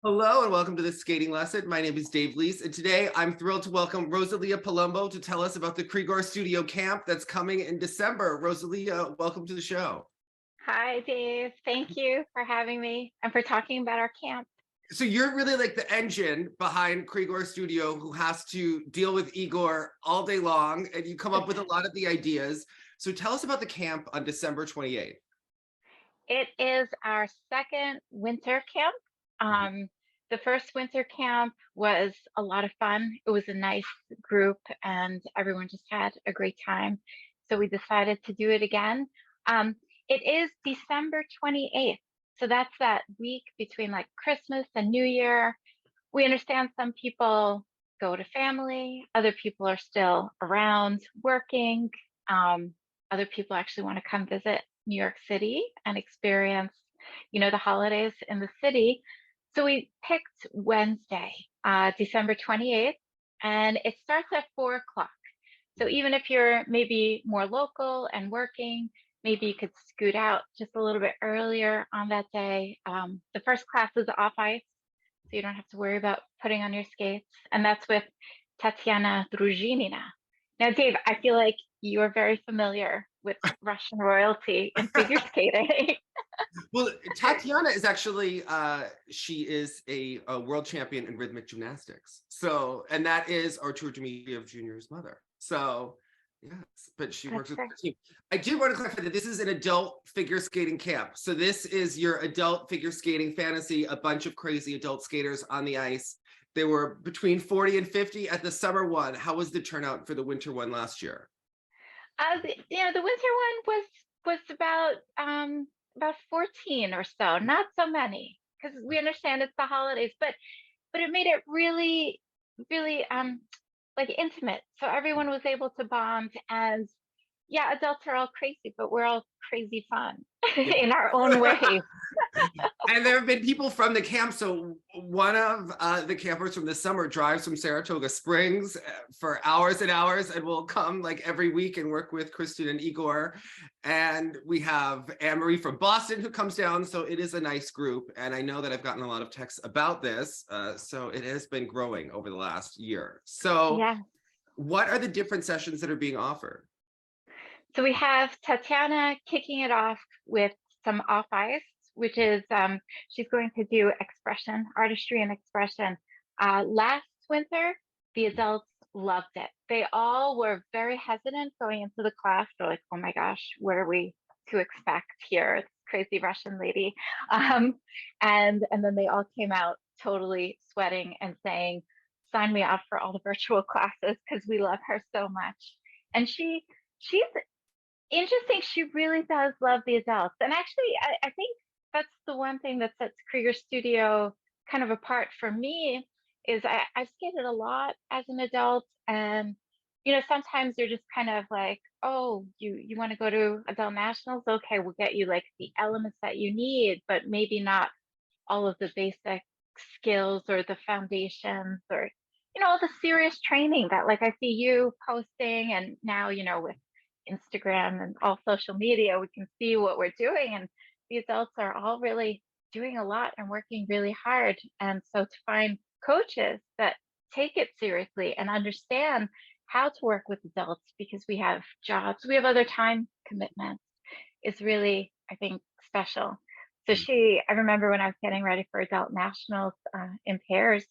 Hello and welcome to this skating lesson. My name is Dave Leese, and today I'm thrilled to welcome Rosalia Palumbo to tell us about the Krigor Studio Camp that's coming in December. Rosalia, welcome to the show. Hi, Dave. Thank you for having me and for talking about our camp. So you're really like the engine behind Krigor Studio who has to deal with Igor all day long, and you come up with a lot of the ideas. So tell us about the camp on December 28th. It is our second winter camp. The first winter camp was a lot of fun. It was a nice group and everyone just had a great time. So we decided to do it again. It is December 28th. So that's that week between like Christmas and New Year. We understand some people go to family, other people are still around working. Other people actually want to come visit New York City and experience, the holidays in the city. So we picked Wednesday, December 28th, and it starts at 4 o'clock. So even if you're maybe more local and working, maybe you could scoot out just a little bit earlier on that day. The first class is off ice, so you don't have to worry about putting on your skates. And that's with Tatiana Druzhinina. Now, Dave, I feel like you are very familiar with Russian royalty in figure skating. Well, Tatiana is actually, she is a world champion in rhythmic gymnastics. So, and that is Artur Dmitriev Jr.'s mother. So, yes, but she works with the team. I do want to clarify that this is an adult figure skating camp. So this is your adult figure skating fantasy, a bunch of crazy adult skaters on the ice. There were between 40 and 50 at the summer one. How was the turnout for the winter one last year? The winter one was about 14 or so, not so many, because we understand it's the holidays, but it made it really, really like intimate. So everyone was able to bond, and yeah, adults are all crazy, but we're all crazy fun in our own way. And there have been people from the camp. So one of the campers from this summer drives from Saratoga Springs for hours and hours and will come like every week and work with Kristen and Igor. And we have Anne-Marie from Boston who comes down. So it is a nice group. And I know that I've gotten a lot of texts about this. So it has been growing over the last year. So yeah. What are the different sessions that are being offered? So we have Tatiana kicking it off with some off ice, which is she's going to do expression, artistry and expression. Last winter, the adults loved it. They all were very hesitant going into the class. They're like, oh my gosh, what are we to expect here? This crazy Russian lady. And then they all came out totally sweating and saying, sign me up for all the virtual classes because we love her so much. And she's interesting. She really does love the adults. And actually, I think that's the one thing that sets Krigor Studio kind of apart for me is I've skated a lot as an adult, and sometimes you're just kind of like, oh, you want to go to adult nationals? Okay, we'll get you like the elements that you need, but maybe not all of the basic skills or the foundations or all the serious training that like I see you posting, and now with Instagram and all social media, we can see what we're doing, and the adults are all really doing a lot and working really hard. And so to find coaches that take it seriously and understand how to work with adults, because we have jobs, we have other time commitments, is really, I think, special. So I remember when I was getting ready for adult nationals in pairs,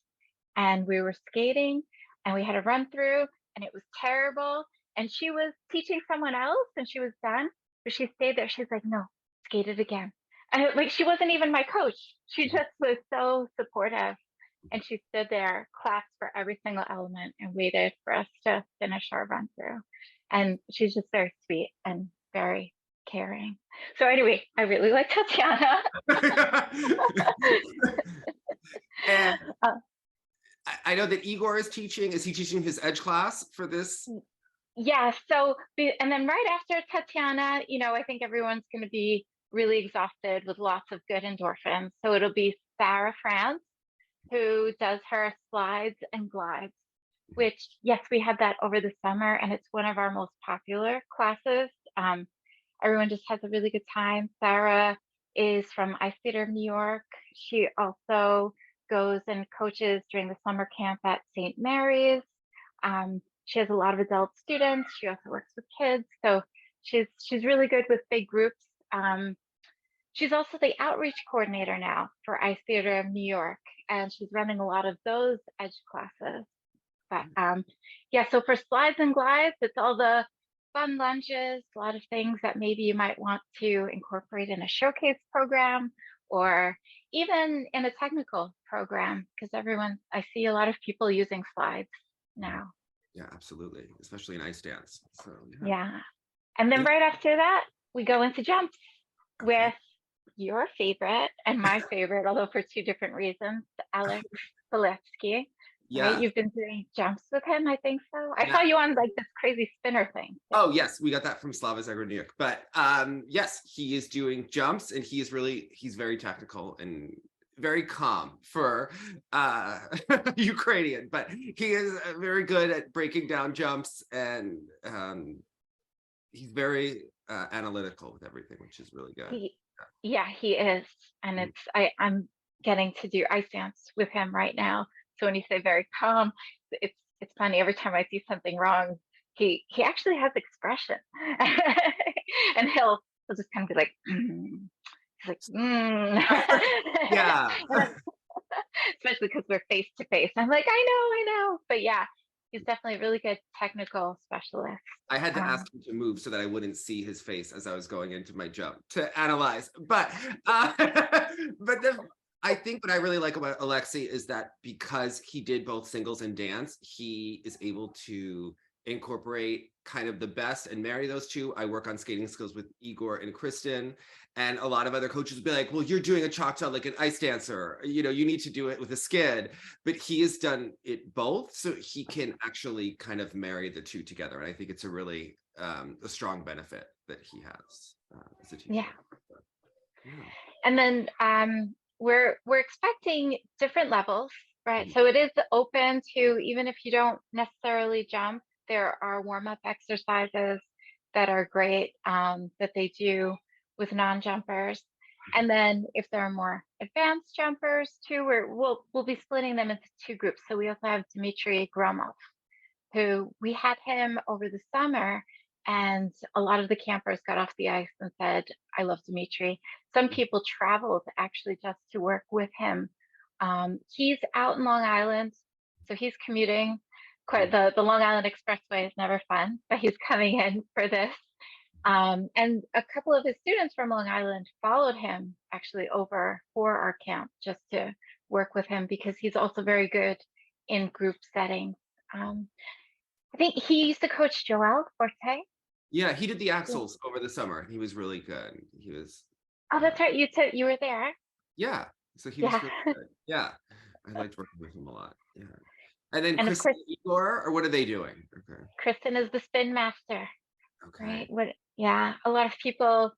and we were skating and we had a run through and it was terrible. And she was teaching someone else and she was done, but she stayed there. She's like, no, skate it again. And like, she wasn't even my coach. She just was so supportive. And she stood there, clapped for every single element and waited for us to finish our run through. And she's just very sweet and very caring. So anyway, I really like Tatiana. And I know that Igor is teaching. Is he teaching his edge class for this? Yeah, so, and then right after Tatiana, I think everyone's going to be really exhausted with lots of good endorphins. So it'll be Sarah France, who does her slides and glides, which, yes, we had that over the summer, and it's one of our most popular classes. Everyone just has a really good time. Sarah is from Ice Theater of New York. She also goes and coaches during the summer camp at St. Mary's. She has a lot of adult students. She also works with kids, so she's really good with big groups. She's also the outreach coordinator now for Ice Theater of New York, and she's running a lot of those edge classes. But yeah, so for slides and glides, it's all the fun lunges, a lot of things that maybe you might want to incorporate in a showcase program or even in a technical program, because I see a lot of people using slides now. Yeah, absolutely, especially in ice dance. So yeah. And then right after that, we go into jumps with your favorite and my favorite, although for two different reasons, Alex Poletsky. Yeah. Right? You've been doing jumps with him, I think so. I saw you on like this crazy spinner thing. Oh yes, we got that from Zagreb, New York. But yes, he is doing jumps, and he's very technical and very calm for Ukrainian, but he is very good at breaking down jumps, and he's very analytical with everything, which is really good. He is, and I'm getting to do ice dance with him right now. So when you say very calm, it's funny. Every time I see something wrong, he actually has expression, and he'll just kind of be like, he's like, yeah. Especially because we're face to face. I'm like, I know, but yeah, he's definitely a really good technical specialist. I had to ask him to move so that I wouldn't see his face as I was going into my jump to analyze. But I think what I really like about Alexei is that because he did both singles and dance, he is able to incorporate kind of the best and marry those two. I work on skating skills with Igor and Kristen, and a lot of other coaches will be like, well, you're doing a cha-cha like an ice dancer, you need to do it with a skid, but he has done it both, so he can actually kind of marry the two together, and I think it's a really a strong benefit that he has as a teacher. Yeah. And then we're expecting different levels, right? So it is open to, even if you don't necessarily jump, there are warm-up exercises that are great that they do with non-jumpers. And then if there are more advanced jumpers too, we'll be splitting them into two groups. So we also have Dmitry Gromov, who we had him over the summer, and a lot of the campers got off the ice and said, I love Dmitry. Some people traveled actually just to work with him. He's out in Long Island, so he's commuting. Quite the Long Island Expressway is never fun, but he's coming in for this. And a couple of his students from Long Island followed him actually over for our camp just to work with him, because he's also very good in group settings. I think he used to coach Joel Forte. Yeah, he did the axles over the summer. He was really good. He was. Oh, that's right. You were there. Yeah, so he was really good. Yeah, I liked working with him a lot. Yeah. And then Kristen and Igor, or what are they doing? Okay. Kristen is the spin master. Okay. Right. A lot of people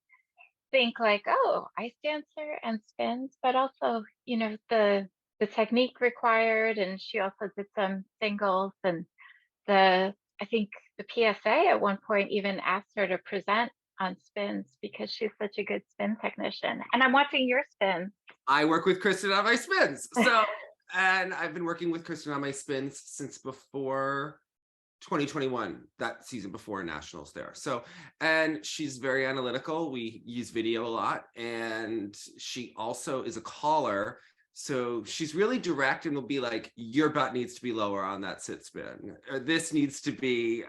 think like, oh, ice dancer and spins, but also, the technique required. And she also did some singles, and I think the PSA at one point even asked her to present on spins because she's such a good spin technician. And I'm watching your spins. I work with Kristen on my spins. So, and I've been working with Kristen on my spins since before 2021, that season before nationals there. So, and she's very analytical. We use video a lot, and she also is a caller. So she's really direct and will be like, your butt needs to be lower on that sit spin. Or this needs to be,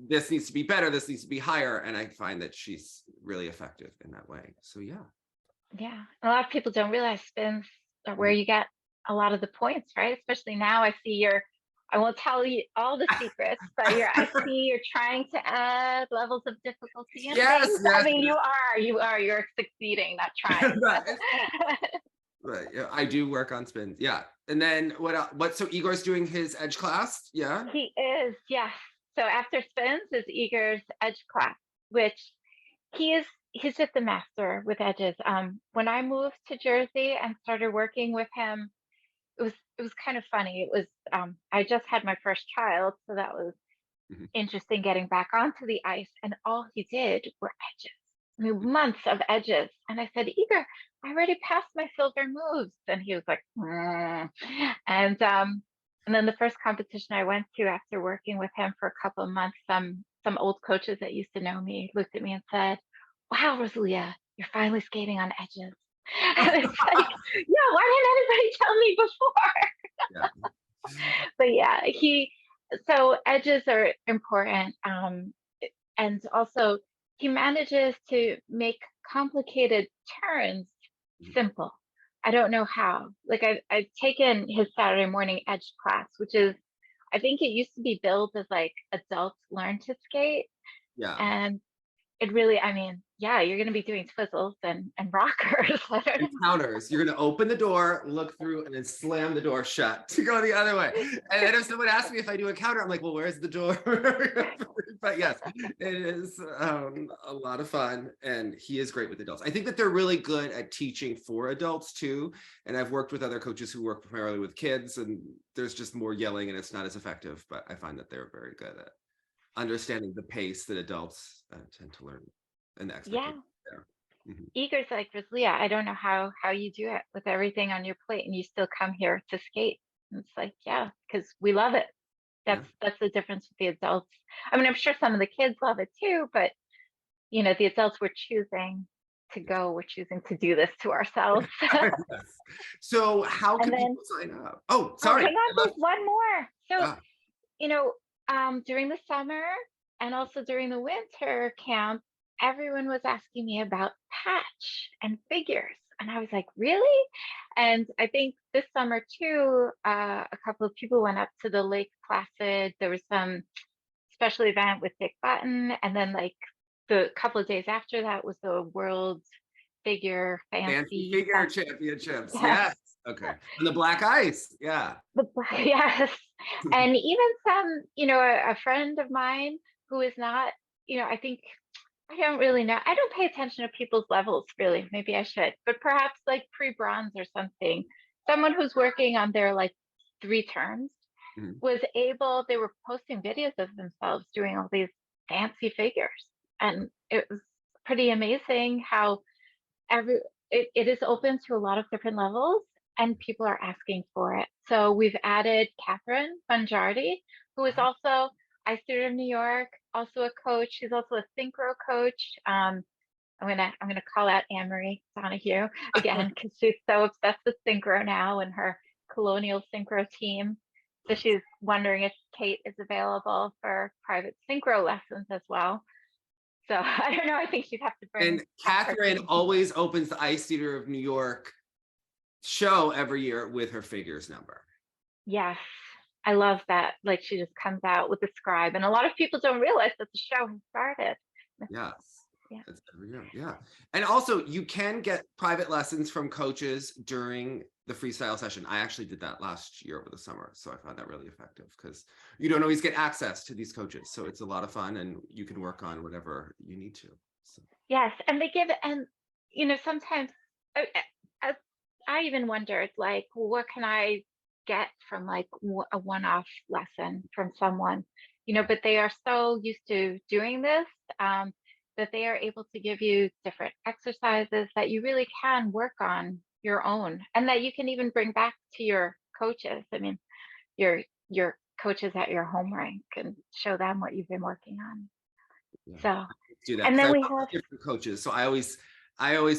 this needs to be better. This needs to be higher. And I find that she's really effective in that way. So, yeah. Yeah. A lot of people don't realize spins are where you get a lot of the points, right? Especially now I see I won't tell you all the secrets, but I see you're trying to add levels of difficulty and things. Yes, I mean, you're succeeding, not trying. Right. Yeah, I do work on spins. Yeah. And then what else? So Igor's doing his edge class? Yeah. He is, yes. So after spins is Igor's edge class, which he's just a master with edges. When I moved to Jersey and started working with him, it was kind of funny. It was I just had my first child, so that was interesting, getting back onto the ice, and all he did were edges. months of edges. And I said, Igor, I already passed my silver moves. And he was like, and then the first competition I went to after working with him for a couple of months, some old coaches that used to know me looked at me and said, wow, Rosalia, you're finally skating on edges. And it's like, yeah, why didn't anybody tell me before? Yeah. But yeah, so edges are important. And also he manages to make complicated turns simple. I don't know how. Like I've taken his Saturday morning edge class, which is, I think it used to be billed as like adults learn to skate. Yeah. And it really, I mean, yeah, you're going to be doing twizzles and rockers. And counters. You're going to open the door, look through, and then slam the door shut to go the other way. And then if someone asks me if I do a counter, I'm like, well, where's the door? But yes, it is a lot of fun. And he is great with adults. I think that they're really good at teaching for adults too. And I've worked with other coaches who work primarily with kids, and there's just more yelling and it's not as effective. But I find that they're very good at understanding the pace that adults tend to learn and the expectations there. Igor's like, Rosalia, I don't know how you do it with everything on your plate and you still come here to skate. And it's like, yeah, because we love it. That's the difference with the adults. I mean, I'm sure some of the kids love it too, but you know, the adults we're choosing to do this to ourselves. Yes. So how can people sign up? Oh, sorry. Hang on, there's one more. So, you know, during the summer and also during the winter camp, everyone was asking me about patch and figures. And I was like, really? And I think this summer too, a couple of people went up to the Lake Placid. There was some special event with Dick Button. And then like the couple of days after that was the World Figure Fancy Figure Championships. Yes. Okay. On the black ice. Yeah. Yes. And even some, you know, a friend of mine who is not, you know, I don't really know. I don't pay attention to people's levels, really. Maybe I should, but perhaps like pre-bronze or something. Someone who's working on their like 3 turns was able, they were posting videos of themselves doing all these fancy figures. And it was pretty amazing how it is open to a lot of different levels and people are asking for it. So we've added Catherine Banjardi, who is also Ice Theater of New York, also a coach. She's also a synchro coach. I'm gonna call out Anne-Marie Donahue again because she's so obsessed with synchro now and her colonial synchro team. So she's wondering if Kate is available for private synchro lessons as well. So I don't know. I think she'd have to bring. And Catherine always opens the Ice Theater of New York show every year with her figures number. Yes. I love that. Like she just comes out with a scribe, and a lot of people don't realize that the show has started. Yes. That's every year. Yeah. And also you can get private lessons from coaches during the freestyle session. I actually did that last year over the summer. So I found that really effective because you don't always get access to these coaches. So it's a lot of fun and you can work on whatever you need to. So. Yes. And they give, and you know, sometimes I even wondered like, well, what can I get from like a one-off lesson from someone, you know, but they are so used to doing this that they are able to give you different exercises that you really can work on your own and that you can even bring back to your coaches. I mean, your coaches at your home rank and show them what you've been working on. Yeah. So do that. And then we have different coaches. So I always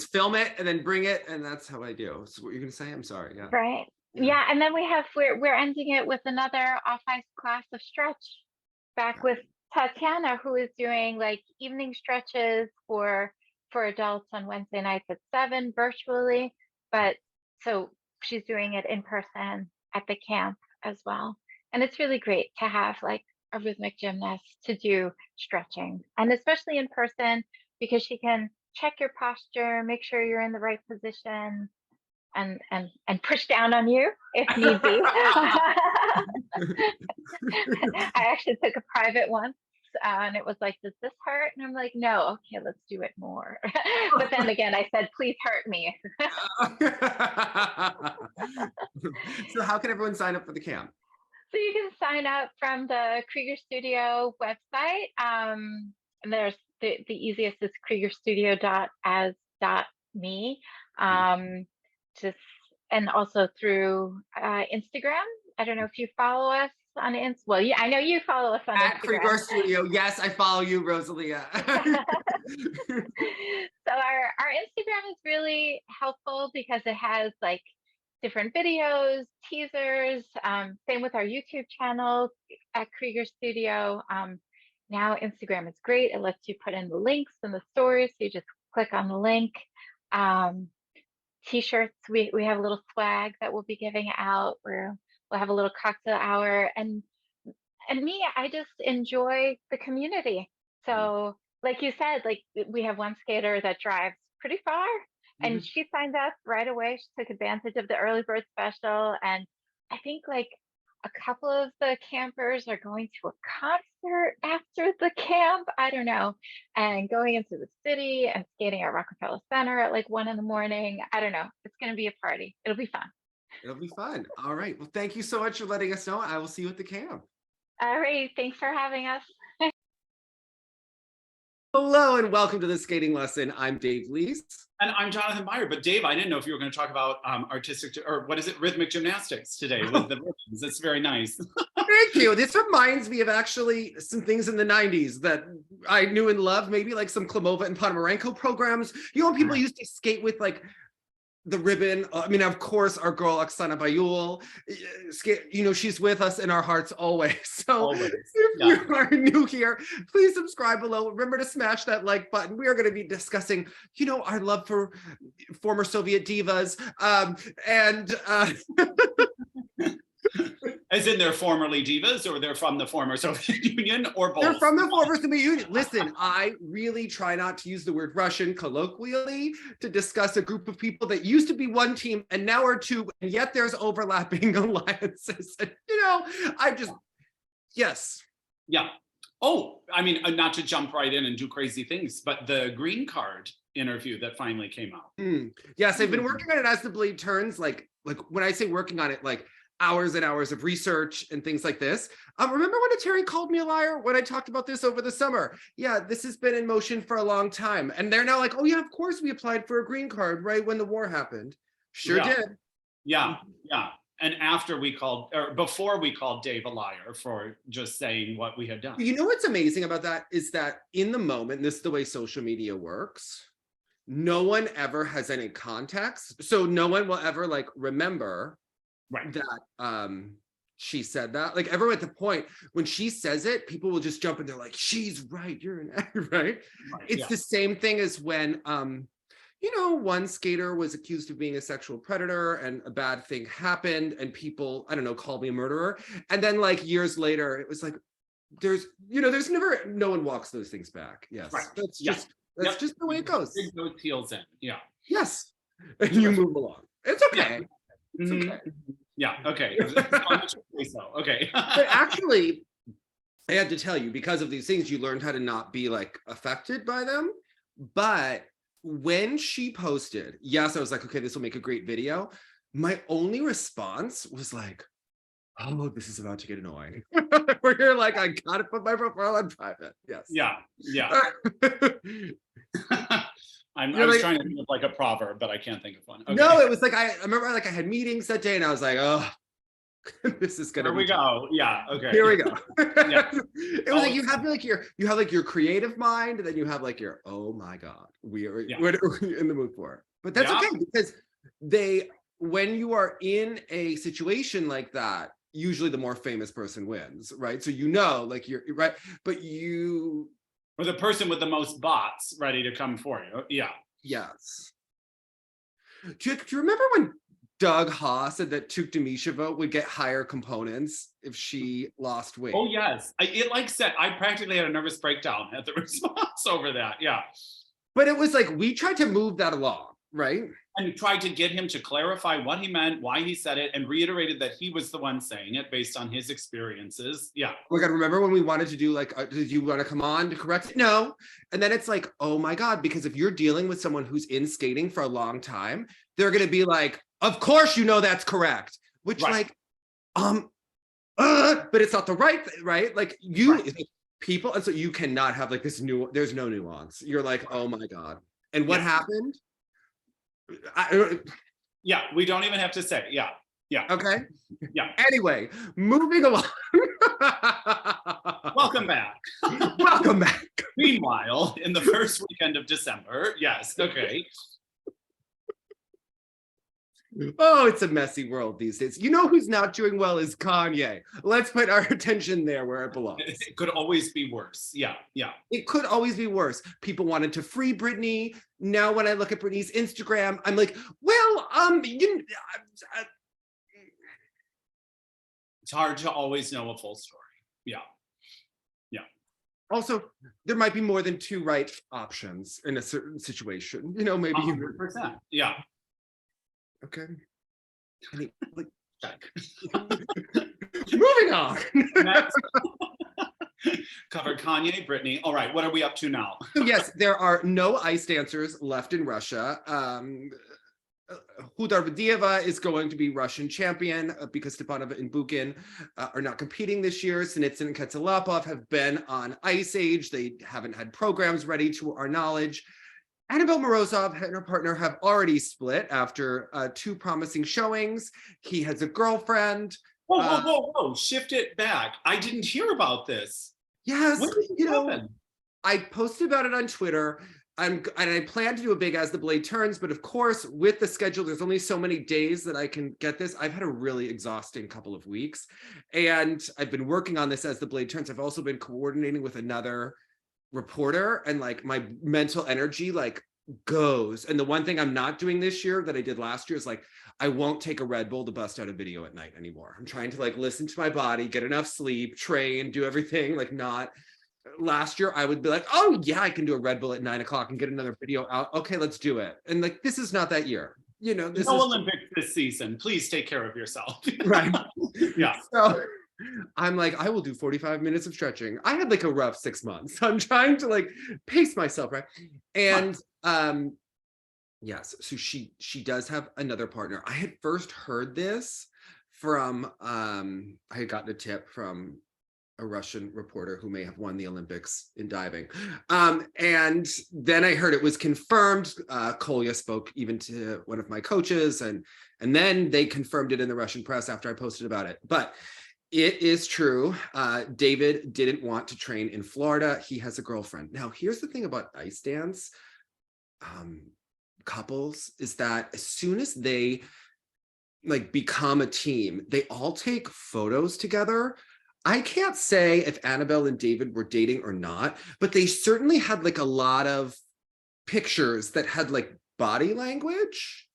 film it and then bring it, and that's how I do. So what you're gonna say? I'm sorry. Yeah. Right. Yeah, and then we're ending it with another off-ice class of stretch back with Tatiana, who is doing like evening stretches for adults on Wednesday nights at 7 virtually, but so she's doing it in person at the camp as well. And it's really great to have like a rhythmic gymnast to do stretching, and especially in person because she can check your posture, make sure you're in the right position, and push down on you if need be. I actually took a private once and it was like, does this hurt? And I'm like, no, okay, let's do it more. But then again, I said, please hurt me. So how can everyone sign up for the camp? So you can sign up from the Krieger Studio website. And there's the easiest is kriegerstudio.as.me. Just, and also through Instagram. I don't know if you follow us on Instagram. Well, yeah, I know you follow us on At Instagram. Krieger Studio. Yes, I follow you, Rosalia. So our Instagram is really helpful because it has like different videos, teasers, same with our YouTube channel at Krieger Studio. Now Instagram is great. It lets you put in the links and the stories. So you just click on the link. T-shirts, we have a little swag that we'll be giving out, where we'll have a little cocktail hour. And me, I just enjoy the community. So like you said, like we have one skater that drives pretty far, and she signed up right away. She took advantage of the early bird special. And I think like a couple of the campers are going to a concert after the camp. I don't know. And going into the city and skating at Rockefeller Center at like 1 a.m. I don't know. It's going to be a party. It'll be fun. It'll be fun. All right. Well, thank you so much for letting us know. I will see you at the camp. All right. Thanks for having us. Hello and welcome to the skating lesson. I'm Dave Lees. And I'm Jonathan Meyer. But Dave, I didn't know if you were going to talk about artistic, or what is it, rhythmic gymnastics today with the ribbons. That's very nice. Thank you. This reminds me of actually some things in the 90s that I knew and loved, maybe like some Klimova and Ponomarenko programs. You know, when people used to skate with like the ribbon. I mean, of course, our girl Oksana Bayul, you know, she's with us in our hearts always. So Always. if you are new here, please subscribe below. Remember to smash that like button. We are going to be discussing, you know, our love for former Soviet divas. As in they're formerly divas, or they're from the former Soviet Union, or both? They're from the former Soviet Union. Listen, I really try not to use the word Russian colloquially to discuss a group of people that used to be one team and now are two, and yet there's overlapping alliances. And, you know, yes. Yeah. Oh, I mean, not to jump right in and do crazy things, but the green card interview that finally came out. Yes, I've been working on it as the blade turns. Like when I say working on it, like hours and hours of research and things like this. Remember when eteri called me a liar when I talked about this over the summer? Yeah, this has been in motion for a long time. And they're now like, oh yeah, of course we applied for a green card right when the war happened. Sure did. Yeah, yeah. And after we called, or before we called Dave a liar for just saying what we had done. You know what's amazing about that is that in the moment, this is the way social media works. No one ever has any context. So no one will ever like remember that she said that. Like everyone at the point when she says it, people will just jump and they're like, she's right, you're an right. It's the same thing as when you know, one skater was accused of being a sexual predator and a bad thing happened and people, I don't know, called me a murderer. And then like years later, it was like, there's never, no one walks those things back. Yes. That's just just the way it goes. Dig those heels in. Yeah. Yes. And you move along. It's okay. It's okay. Yeah, okay. So, okay. But actually, I had to tell you, because of these things, you learned how to not be like affected by them. But when she posted, yes, I was like, okay, this will make a great video. My only response was like, oh, this is about to get annoying. Where you're like, I gotta put my profile on private. Yes. Yeah, yeah. I was trying to think of like a proverb, but I can't think of one. Okay. No, it was like, I remember like I had meetings that day and I was like, oh, this is gonna Here we go. Yeah, okay. Here we go. Yeah. It was like you have like your creative mind, and then you have like your, oh my God, we're in the mood for it. But that's okay, because when you are in a situation like that, usually the more famous person wins, right? So you know, like you're right, but you or the person with the most bots ready to come for you. Yeah. Yes. Do you remember when Doug Haw said that Tuktamisheva would get higher components if she lost weight? Oh yes, I practically had a nervous breakdown at the response over that. Yeah. But it was like, we tried to move that along, right? And tried to get him to clarify what he meant, why he said it, and reiterated that he was the one saying it based on his experiences. Yeah. Oh my God, remember when we wanted to do like, did you want to come on to correct it? No. And then it's like, oh my God, because if you're dealing with someone who's in skating for a long time, they're going to be like, of course, you know, that's correct. Which but it's not the right thing, right? Like people, and so you cannot have like this new, there's no nuance. You're like, oh my God. And what happened? Yeah, we don't even have to say. Yeah. Okay. Yeah. Anyway, moving along. Welcome back. Welcome back. Meanwhile, in the first weekend of December, yes, okay. Oh, it's a messy world these days. You know who's not doing well is Kanye. Let's put our attention there where it belongs. It could always be worse. Yeah. It could always be worse. People wanted to free Britney. Now when I look at Britney's Instagram, I'm like, well, it's hard to always know a full story. Yeah. Also, there might be more than two right options in a certain situation. You know, maybe 100%. Yeah. Okay. Check. Moving on. Next. Covered Kanye, Britney. All right, what are we up to now? So yes, there are no ice dancers left in Russia. Khudarbadieva is going to be Russian champion because Stepanova and Bukin are not competing this year. Sinitsyn and Ketselapov have been on Ice Age. They haven't had programs ready to our knowledge. Annabelle Morozov and her partner have already split after 2 promising showings. He has a girlfriend. Whoa. Shift it back. I didn't hear about this. Yes, What did you know, happen? I posted about it on Twitter. And I plan to do a big As the Blade Turns, but of course, with the schedule, there's only so many days that I can get this. I've had a really exhausting couple of weeks, and I've been working on this As the Blade Turns. I've also been coordinating with another reporter, and like my mental energy like goes. And the one thing I'm not doing this year that I did last year is like, I won't take a Red Bull to bust out a video at night anymore. I'm trying to like listen to my body, get enough sleep, train, do everything, like not. Last year, I would be like, oh yeah, I can do a Red Bull at 9 o'clock and get another video out. Okay, let's do it. And like, this is not that year. You know, this no is Olympics this season. Please take care of yourself. right. Yeah. So I'm like, I will do 45 minutes of stretching. I had like a rough 6 months. So I'm trying to like pace myself, right? And yes, so she does have another partner. I had first heard this from I had gotten a tip from a Russian reporter who may have won the Olympics in diving. And then I heard it was confirmed. Kolya spoke even to one of my coaches, and then they confirmed it in the Russian press after I posted about it. But it is true. David didn't want to train in Florida. He has a girlfriend. Now, here's the thing about ice dance couples is that as soon as they like become a team, they all take photos together. I can't say if Annabelle and David were dating or not, but they certainly had like a lot of pictures that had like body language.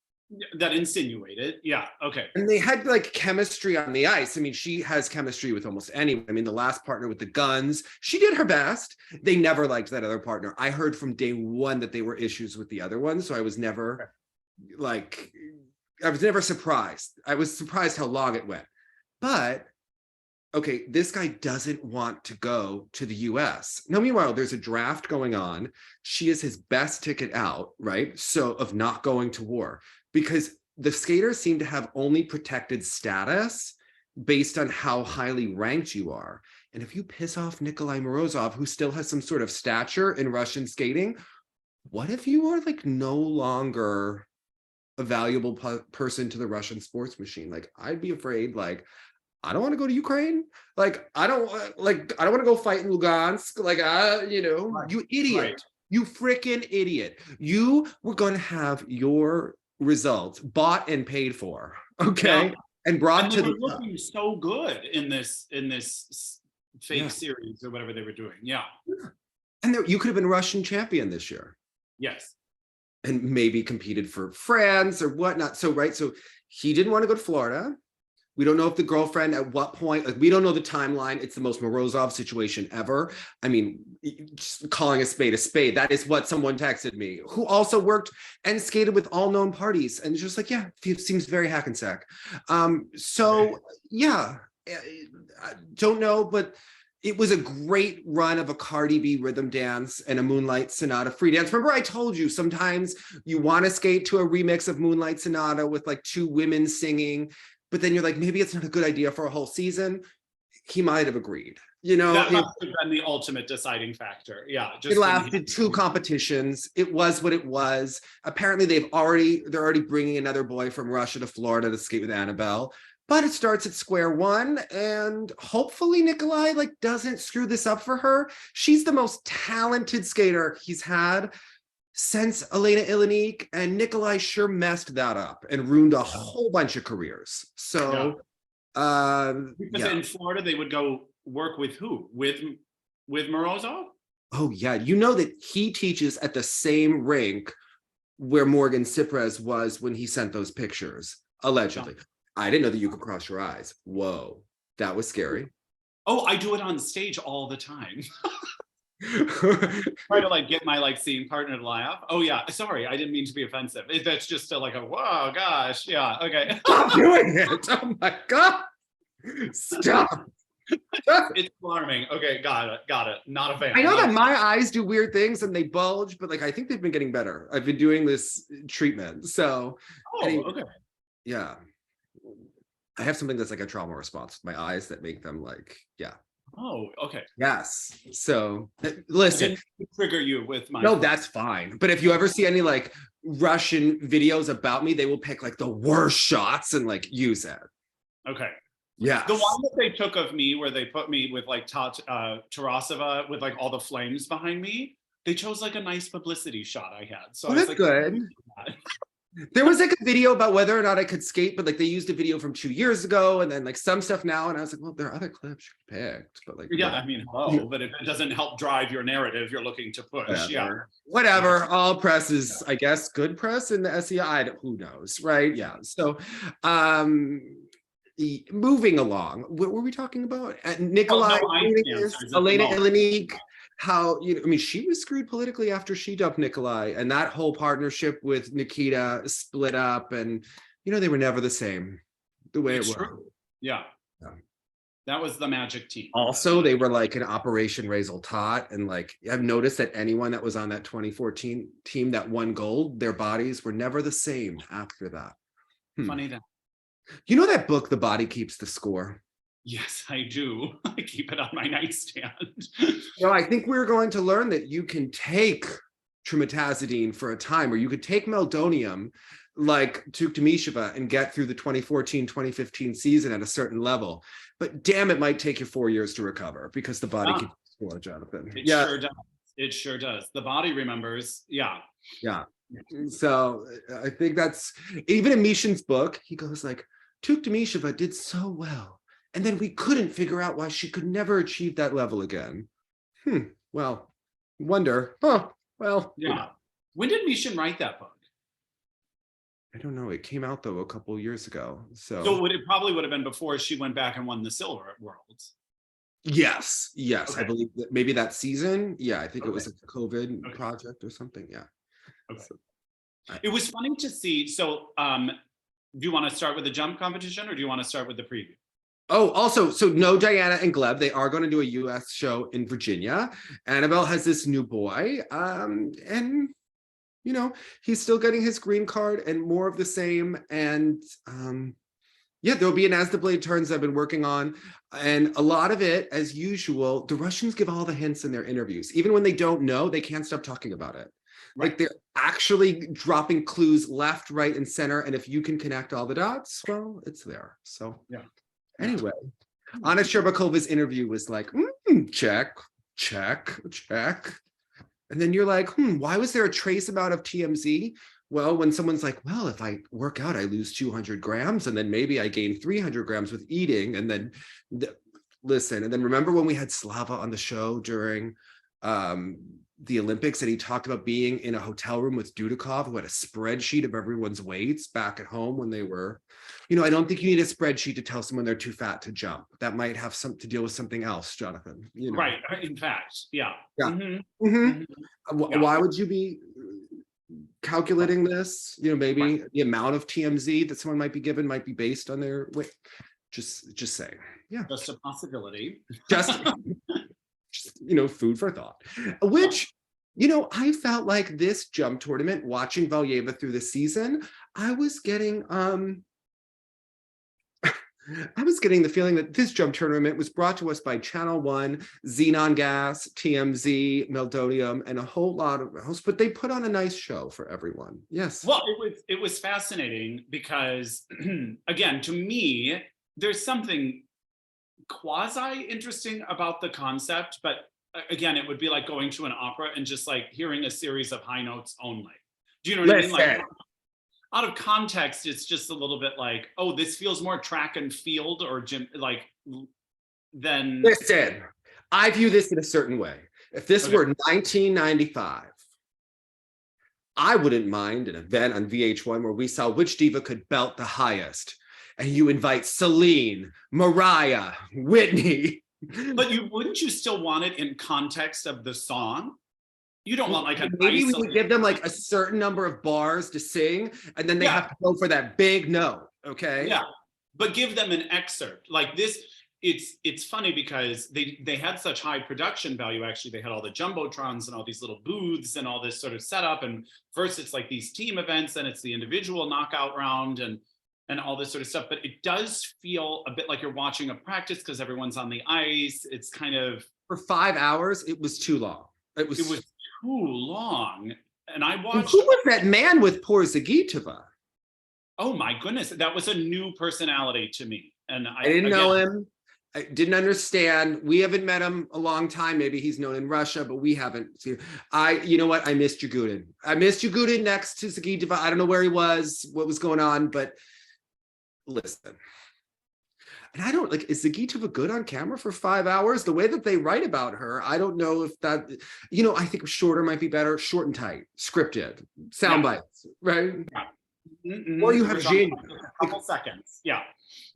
That insinuated. Yeah. Okay. And they had like chemistry on the ice. I mean, she has chemistry with almost anyone. I mean, the last partner with the guns, she did her best. They never liked that other partner. I heard from day one that there were issues with the other one. So I was never surprised. I was surprised how long it went. But okay, this guy doesn't want to go to the US. Now, meanwhile, there's a draft going on. She is his best ticket out, right? So of not going to war, because the skaters seem to have only protected status based on how highly ranked you are. And if you piss off Nikolai Morozov, who still has some sort of stature in Russian skating, what if you are like no longer a valuable person to the Russian sports machine? Like, I'd be afraid, like, I don't want to go to Ukraine. Like, I don't want to go fight in Lugansk. Like, you idiot. Right. You freaking idiot. You were going to have your results bought and paid for, okay? Yeah. And brought to they the were looking so good in this fake series or whatever they were doing. Yeah. And you could have been Russian champion this year. Yes. And maybe competed for France or whatnot. So, right. So he didn't want to go to Florida. We don't know if the girlfriend at what point, like, we don't know the timeline. It's the most Morozov situation ever. I mean, just calling a spade, that is what someone texted me, who also worked and skated with all known parties. And it's just like, yeah, it seems very Hackensack. So yeah, I don't know, but it was a great run of a Cardi B rhythm dance and a Moonlight Sonata free dance. Remember, I told you sometimes you want to skate to a remix of Moonlight Sonata with like 2 women singing, but then you're like, maybe it's not a good idea for a whole season. He might have agreed. You know, that must have been the ultimate deciding factor. Yeah, it lasted 2 competitions. It was what it was. Apparently, they're already bringing another boy from Russia to Florida to skate with Annabelle. But it starts at square one, and hopefully Nikolai doesn't screw this up for her. She's the most talented skater he's had since Elena Ilinik, and Nikolai sure messed that up and ruined a whole bunch of careers. So, because in Florida they would go work with who? With Morozov? Oh yeah, you know that he teaches at the same rink where Morgan Cypress was when he sent those pictures, allegedly. I didn't know that you could cross your eyes. Whoa, that was scary. Oh, I do it on stage all the time. Try to get my seeing partner to laugh. Oh yeah, sorry, I didn't mean to be offensive. That's just a whoa, gosh, yeah, okay. Stop doing it. Oh my God. Stop. It's alarming. Okay, got it. Not a fan. I know that my eyes do weird things and they bulge, but I think they've been getting better. I've been doing this treatment. So okay. Yeah. I have something that's a trauma response with my eyes that make them yeah. Oh, okay. Yes. So listen. Trigger you with my. No, that's fine. But if you ever see any Russian videos about me, they will pick the worst shots and use it. Okay. Yeah. The one that they took of me where they put me with Tarasova with all the flames behind me, they chose a nice publicity shot I had. So that's good. There was a video about whether or not I could skate, but they used a video from 2 years ago and then some stuff now. And I was well, there are other clips you picked, but yeah, I mean, hello, but if it doesn't help drive your narrative you're looking to push, whatever. All press is, I guess, good press in the SEI. Who knows, right? Yeah. So, moving along, what were we talking about? Nikolai, Elena Ilinik. How, she was screwed politically after she dumped Nikolai, and that whole partnership with Nikita split up, and they were never the same the way it was. Yeah. That was the magic team. Also, they were an Operation Resultat, and I've noticed that anyone that was on that 2014 team that won gold, their bodies were never the same after that. Funny that. You know that book, The Body Keeps the Score? Yes, I do. I keep it on my nightstand. I think we're going to learn that you can take trimetazidine for a time, or you could take meldonium like Tuktamisheva and get through the 2014-2015 season at a certain level. But damn, it might take you 4 years to recover because the body keeps the score, Jonathan. Sure does. It sure does. The body remembers. Yeah. So I think that's, even in Mishin's book, he goes Tuktamisheva did so well. And then we couldn't figure out why she could never achieve that level again. Well, wonder. Oh, well. Yeah. When did Mishin write that book? I don't know. It came out, though, a couple of years ago. So it probably would have been before she went back and won the silver at Worlds. Yes. Okay. I believe that maybe that season. Yeah, I think it was a COVID project or something. Yeah. Okay. So, it was funny to see. So do you want to start with the jump competition or do you want to start with the preview? Oh, also, so no Diana and Gleb. They are going to do a U.S. show in Virginia. Annabelle has this new boy, and he's still getting his green card and more of the same. And there'll be an As the Blade Turns I've been working on, and a lot of it, as usual, the Russians give all the hints in their interviews. Even when they don't know, they can't stop talking about it. Right. They're actually dropping clues left, right, and center. And if you can connect all the dots, well, it's there. So yeah. Anyway, Anna Sherbakova's interview was check. And then you're why was there a trace amount of TMZ? Well, when someone's well, if I work out, I lose 200 grams, and then maybe I gain 300 grams with eating. And then, listen, and then remember when we had Slava on the show during the Olympics, and he talked about being in a hotel room with Dudikov, who had a spreadsheet of everyone's weights back at home when they were, I don't think you need a spreadsheet to tell someone they're too fat to jump. That might have something to deal with something else, Jonathan. Right. In fact, yeah. Why would you be calculating this? Maybe the amount of TMZ that someone might be given might be based on their weight. Just saying. Yeah. Just a possibility. Just food for thought, which, I felt like this jump tournament, watching Valyeva through the season, I was getting, I was getting the feeling that this jump tournament was brought to us by Channel 1, Xenon Gas, TMZ, Meldonium, and a whole lot of hosts, but they put on a nice show for everyone. Yes. Well, it was fascinating because, again, to me, there's something quasi interesting about the concept, but again, it would be like going to an opera and just like hearing a series of high notes only. Do you know what I mean? Like, out of context, it's just a little bit like, oh, this feels more track and field or gym, like, than. Listen, I view this in a certain way. If this were 1995, I wouldn't mind an event on VH1 where we saw which diva could belt the highest. And you invite Celine, Mariah, Whitney. But wouldn't you still want it in context of the song? You don't want like maybe we could give them like a certain number of bars to sing, and then they have to go for that big note. Okay. Yeah, but give them an excerpt like this. It's funny because they had such high production value. Actually, they had all the jumbotrons and all these little booths and all this sort of setup. And first, it's like these team events, and it's the individual knockout round and all this sort of stuff. But it does feel a bit like you're watching a practice because everyone's on the ice. It's kind of for 5 hours. It was too long. It was too long. And I watched. Who was that man with poor Zagitova? Oh my goodness, that was a new personality to me. And I didn't know him. I didn't understand. We haven't met him a long time. Maybe he's known in Russia, but we haven't seen. You know what? I missed Jagutin. I missed Jagutin next to Zagitova. I don't know where he was, what was going on, but listen. And I don't like, is Zagitova good on camera for 5 hours? The way that they write about her, I don't know if that, I think shorter might be better, short and tight, scripted, sound bites, right? Yeah. Or you have Zhenya. A couple seconds, yeah.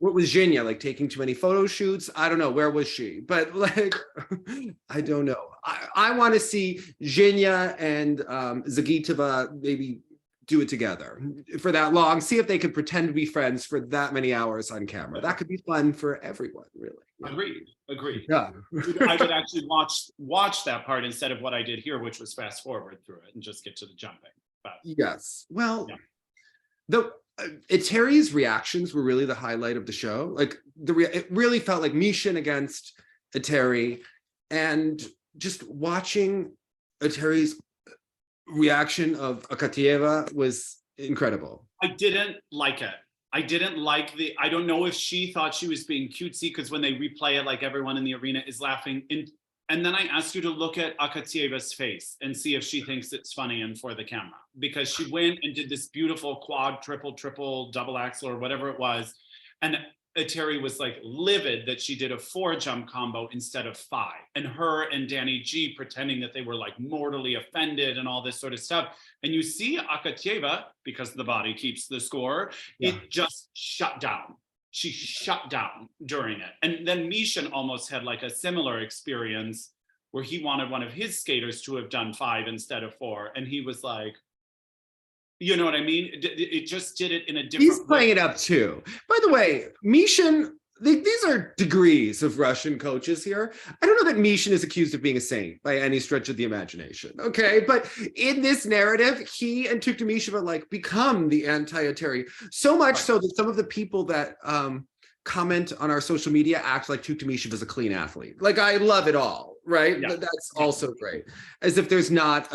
What was Zhenya, like taking too many photo shoots? I don't know, where was she? But like, I don't know. I want to see Zhenya and Zagitova maybe do it together for that long, see if they could pretend to be friends for that many hours on camera. That could be fun for everyone, really. Agreed. Yeah. I would actually watch that part instead of what I did here, which was fast forward through it and just get to the jumping. But yes, well, the Eteri's reactions were really the highlight of the show. Like it really felt like Mishin against Eteri, and just watching Eteri's reaction of Akatieva was incredible. I didn't like it. I didn't like I don't know if she thought she was being cutesy because when they replay it, like everyone in the arena is laughing. And then I asked you to look at Akatieva's face and see if she thinks it's funny and for the camera, because she went and did this beautiful quad, triple, double axel or whatever it was. And Eteri was like livid that she did a 4-jump combo instead of 5, and her and Danny G pretending that they were like mortally offended and all this sort of stuff. And you see Akatieva, because the body keeps the score, it just shut down. She shut down during it. And then Mishin almost had like a similar experience where he wanted one of his skaters to have done 5 instead of 4. And he was like, you know what I mean? It just did it in a different He's playing it up too. By the way, Mishin, these are degrees of Russian coaches here. I don't know that Mishin is accused of being a saint by any stretch of the imagination, okay? But in this narrative, he and Tuktamisheva like become the anti-Eteri, so much so that some of the people that comment on our social media act like Tuktamisheva is a clean athlete. Like, I love it all, right? Yeah. That's also great. As if there's not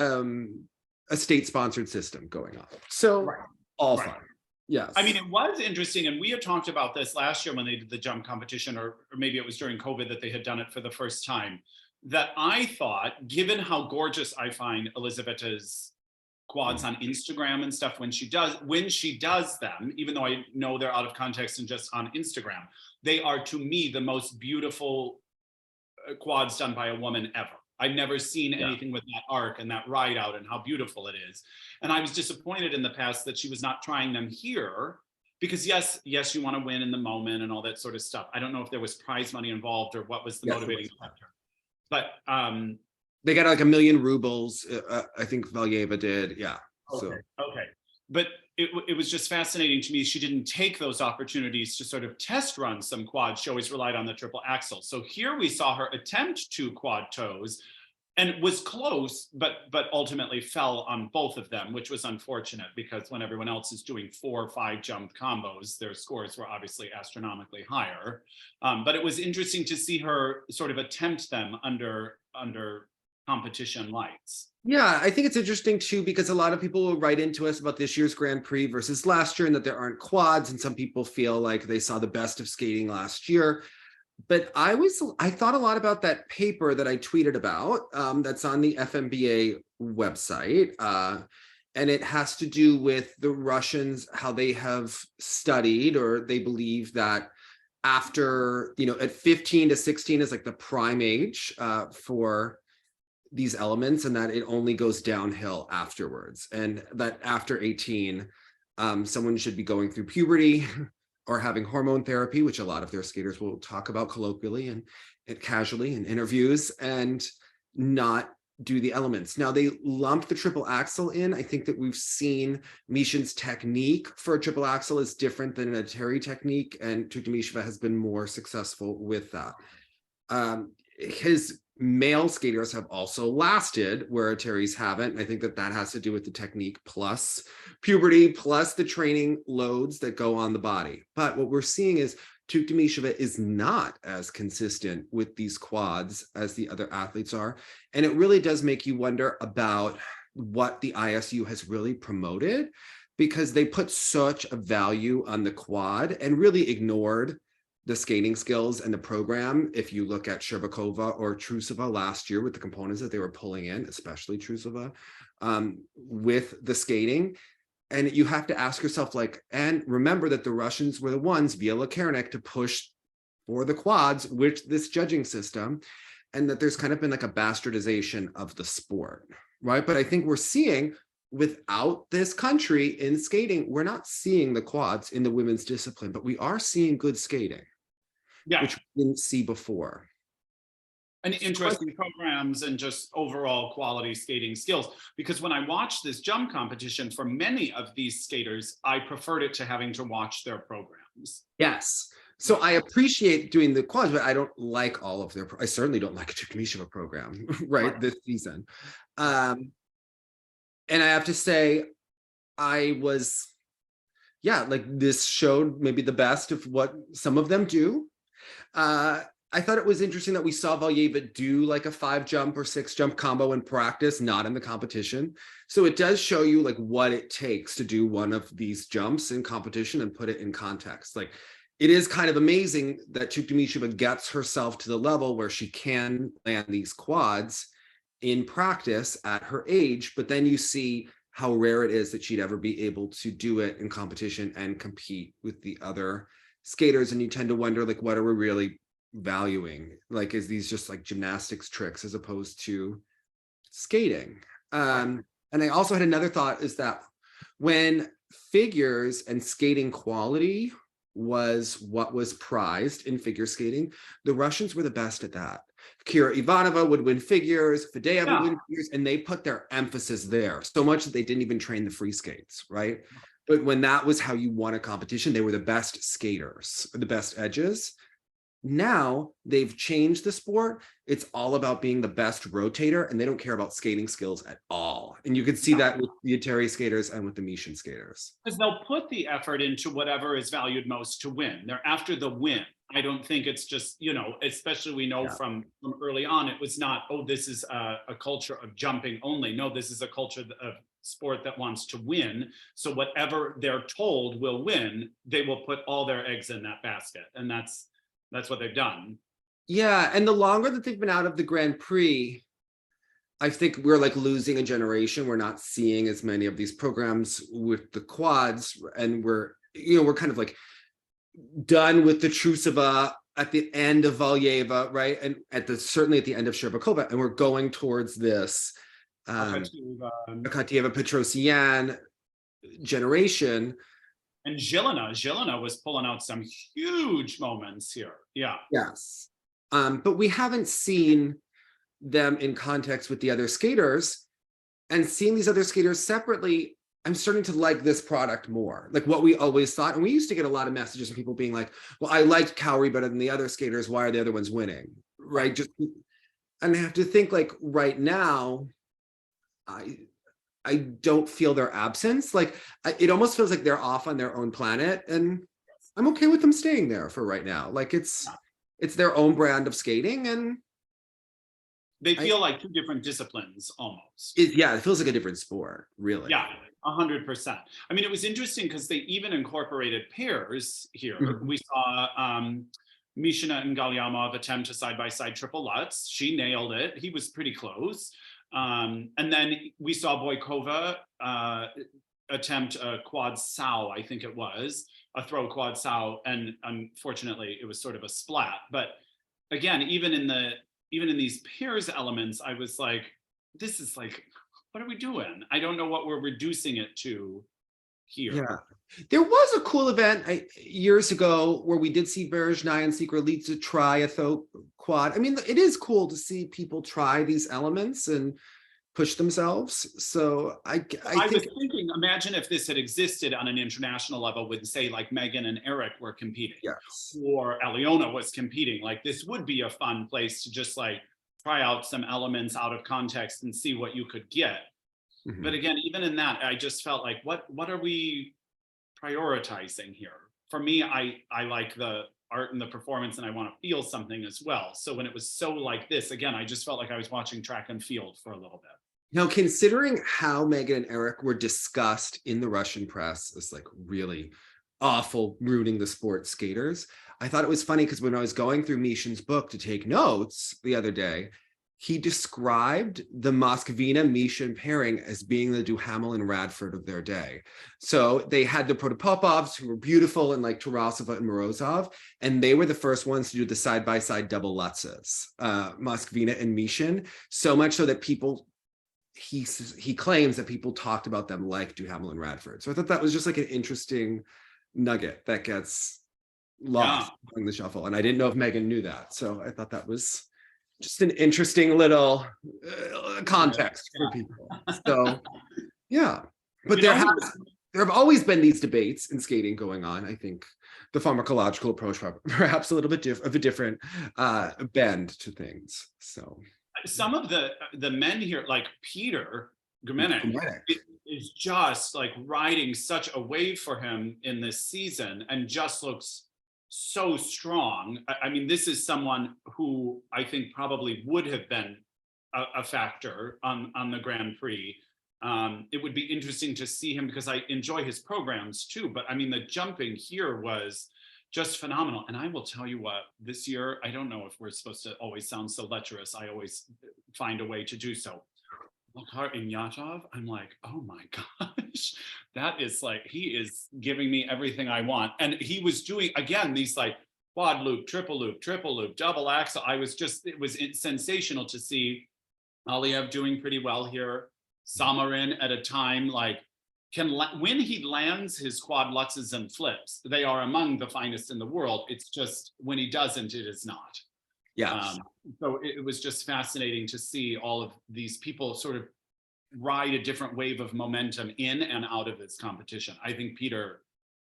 a state-sponsored system going on. So all fun. Yes. I mean, it was interesting, and we had talked about this last year when they did the jump competition, or maybe it was during COVID that they had done it for the first time, that I thought, given how gorgeous I find Elizaveta's quads on Instagram and stuff when she does them, even though I know they're out of context and just on Instagram, they are, to me, the most beautiful quads done by a woman ever. I've never seen anything with that arc and that ride out and how beautiful it is. And I was disappointed in the past that she was not trying them here, because yes, you want to win in the moment and all that sort of stuff. I don't know if there was prize money involved or what was the motivating factor. But they got like 1 million rubles. I think Valyeva did. Yeah. Okay. But it was just fascinating to me. She didn't take those opportunities to sort of test run some quads. She always relied on the triple axel. So here we saw her attempt 2 quad toes, and was close, but ultimately fell on both of them, which was unfortunate because when everyone else is doing 4 or 5 jump combos, their scores were obviously astronomically higher. But it was interesting to see her sort of attempt them under competition lights. Yeah, I think it's interesting too, because a lot of people will write into us about this year's Grand Prix versus last year and that there aren't quads. And some people feel like they saw the best of skating last year. But I thought a lot about that paper that I tweeted about that's on the FMBA website. And it has to do with the Russians, how they have studied, or they believe that after, at 15 to 16 is like the prime age for these elements, and that it only goes downhill afterwards. And that after 18, someone should be going through puberty or having hormone therapy, which a lot of their skaters will talk about colloquially and casually in interviews, and not do the elements. Now they lump the triple axel in. I think that we've seen Mishin's technique for a triple axel is different than an eteri technique, and Tutberidze has been more successful with that. His male skaters have also lasted where eteris haven't. And I think that has to do with the technique plus puberty plus the training loads that go on the body. But what we're seeing is Tutberidze is not as consistent with these quads as the other athletes are. And it really does make you wonder about what the ISU has really promoted, because they put such a value on the quad and really ignored the skating skills and the program. If you look at Sherbakova or Trusova last year with the components that they were pulling in, especially Trusova, with the skating. And you have to ask yourself, and remember that the Russians were the ones via Lakernik to push for the quads with this judging system, and that there's kind of been like a bastardization of the sport, right? But I think we're seeing, without this country in skating, we're not seeing the quads in the women's discipline, but we are seeing good skating, which we didn't see before. And interesting programs and just overall quality skating skills. Because when I watched this jump competition, for many of these skaters, I preferred it to having to watch their programs. Yes. So I appreciate doing the quads, but I don't like all of I certainly don't like a Tutberidze program, right, this season. And I have to say, this showed maybe the best of what some of them do. I thought it was interesting that we saw Valyeva do like a 5 jump or 6 jump combo in practice, not in the competition. So it does show you what it takes to do one of these jumps in competition and put it in context. It is kind of amazing that Tutberidze gets herself to the level where she can land these quads in practice at her age, but then you see how rare it is that she'd ever be able to do it in competition and compete with the other skaters. And you tend to wonder, what are we really valuing? Is these just gymnastics tricks as opposed to skating? And I also had another thought, is that when figures and skating quality was what was prized in figure skating, the Russians were the best at that. Kira Ivanova would win figures, Faddeev would win figures, and they put their emphasis there so much that they didn't even train the free skates, right? But when that was how you won a competition, they were the best skaters, the best edges. Now they've changed the sport. It's all about being the best rotator, and they don't care about skating skills at all. And you can see that with the eteri skaters and with the Mishin skaters. Because they'll put the effort into whatever is valued most to win. They're after the win. I don't think it's just, especially we know from early on, it was not, this is a culture of jumping only. No, this is a culture of sport that wants to win. So whatever they're told will win, they will put all their eggs in that basket. And that's what they've done. Yeah, and the longer that they've been out of the Grand Prix, I think we're losing a generation. We're not seeing as many of these programs with the quads, and we're kind of done with the Trusova at the end of Valyeva, right? And certainly at the end of Sherbakova, and we're going towards this Akatieva Petrosyan generation. And Zhelina was pulling out some huge moments here. Yeah. Yes. But we haven't seen them in context with the other skaters, and seeing these other skaters separately, I'm starting to like this product more, what we always thought. And we used to get a lot of messages from people being well, I liked Cowrie better than the other skaters. Why are the other ones winning? Right. and I have to think like right now, I don't feel their absence. Like it almost feels like they're off on their own planet, and I'm okay with them staying there for right now. Like it's their own brand of skating, and they feel like two different disciplines almost. It feels like a different sport, really. Yeah, 100%. I mean, it was interesting because they even incorporated pairs here. Mhm. We saw Mishina and Galyamov attempt a side-by-side triple Lutz. She nailed it. He was pretty close. And then we saw Boykova attempt a quad sow, I think it was, a throw quad sow, and unfortunately it was sort of a splat. But again, even in these pairs elements, I was like, this is like, what are we doing? I don't know what we're reducing it to here. Yeah. There was a cool event years ago where we did see Berezhnaya and Sikra try a throw quad. I mean, it is cool to see people try these elements and push themselves. So I was thinking, imagine if this had existed on an international level with, say, like Megan and Eric were competing, yes, or Aliona was competing. Like, this would be a fun place to just like try out some elements out of context and see what you could get. Mhm. But again, even in that, I just felt like, what are we prioritizing here? For me, I like the art and the performance, and I want to feel something as well. So when it was so like this, again, I just felt like I was watching track and field for a little bit. Now, considering how Megan and Eric were discussed in the Russian press as like really awful, ruining the sport skaters, I thought it was funny because when I was going through Mishin's book to take notes the other day, he described the Moskvina-Mishin pairing as being the Duhamel and Radford of their day. So they had the Protopopovs, who were beautiful, and like Tarasova and Morozov, and they were the first ones to do the side-by-side double Lutzes, Moskvina and Mishin, so much so that people, he claims that people talked about them like Duhamel and Radford. So I thought that was just like an interesting nugget that gets lost in the shuffle. And I didn't know if Megan knew that. So I thought that was just an interesting little context for people. So, yeah. But there have always been these debates in skating going on. I think the pharmacological approach perhaps a little bit of a different bend to things. So some of the men here, like Peter Gumenek, is just like riding such a wave for him in this season, and just looks so strong. I mean, this is someone who I think probably would have been a factor on the Grand Prix. It would be interesting to see him because I enjoy his programs too, but I mean, the jumping here was just phenomenal. And I will tell you what, this year, I don't know if we're supposed to always sound so lecherous. I always find a way to do so. Makhar Inyatov, I'm like, oh my gosh, that is like, he is giving me everything I want. And he was doing, again, these like quad loop, triple loop, double axel. It was sensational to see Aliev doing pretty well here. Samarin at a time, like, when he lands his quad lutzes and flips, they are among the finest in the world. It's just when he doesn't, it is not. yeah. So it was just fascinating to see all of these people sort of ride a different wave of momentum in and out of this competition. I think Peter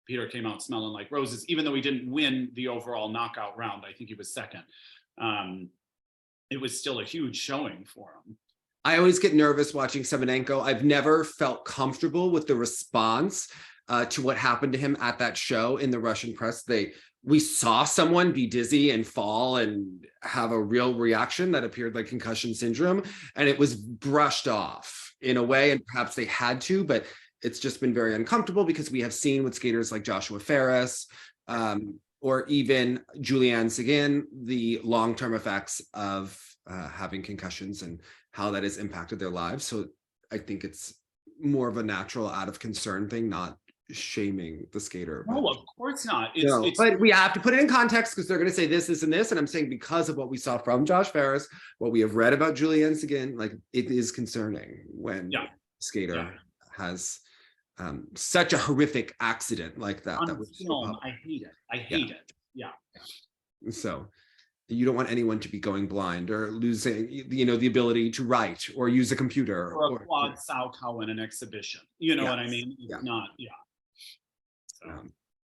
came out smelling like roses, even though he didn't win the overall knockout round. I think he was second. It was still a huge showing for him. I always get nervous watching Semenenko. I've never felt comfortable with the response to what happened to him at that show in the Russian press. We saw someone be dizzy and fall and have a real reaction that appeared like concussion syndrome, and it was brushed off in a way, and perhaps they had to, but it's just been very uncomfortable because we have seen with skaters like Joshua Ferris or even Julianne Seguin, the long-term effects of having concussions and how that has impacted their lives. So I think it's more of a natural out of concern thing, not shaming the skater. No, of course not. But we have to put it in context because they're going to say this, and this. And I'm saying because of what we saw from Josh Ferris, what we have read about Julianne Seguin, like it is concerning when a skater has such a horrific accident like that. On film, I hate it. I hate it. Yeah. So you don't want anyone to be going blind or losing, the ability to write or use a computer. Or a quad sow cow in an exhibition. You know what I mean? It's not,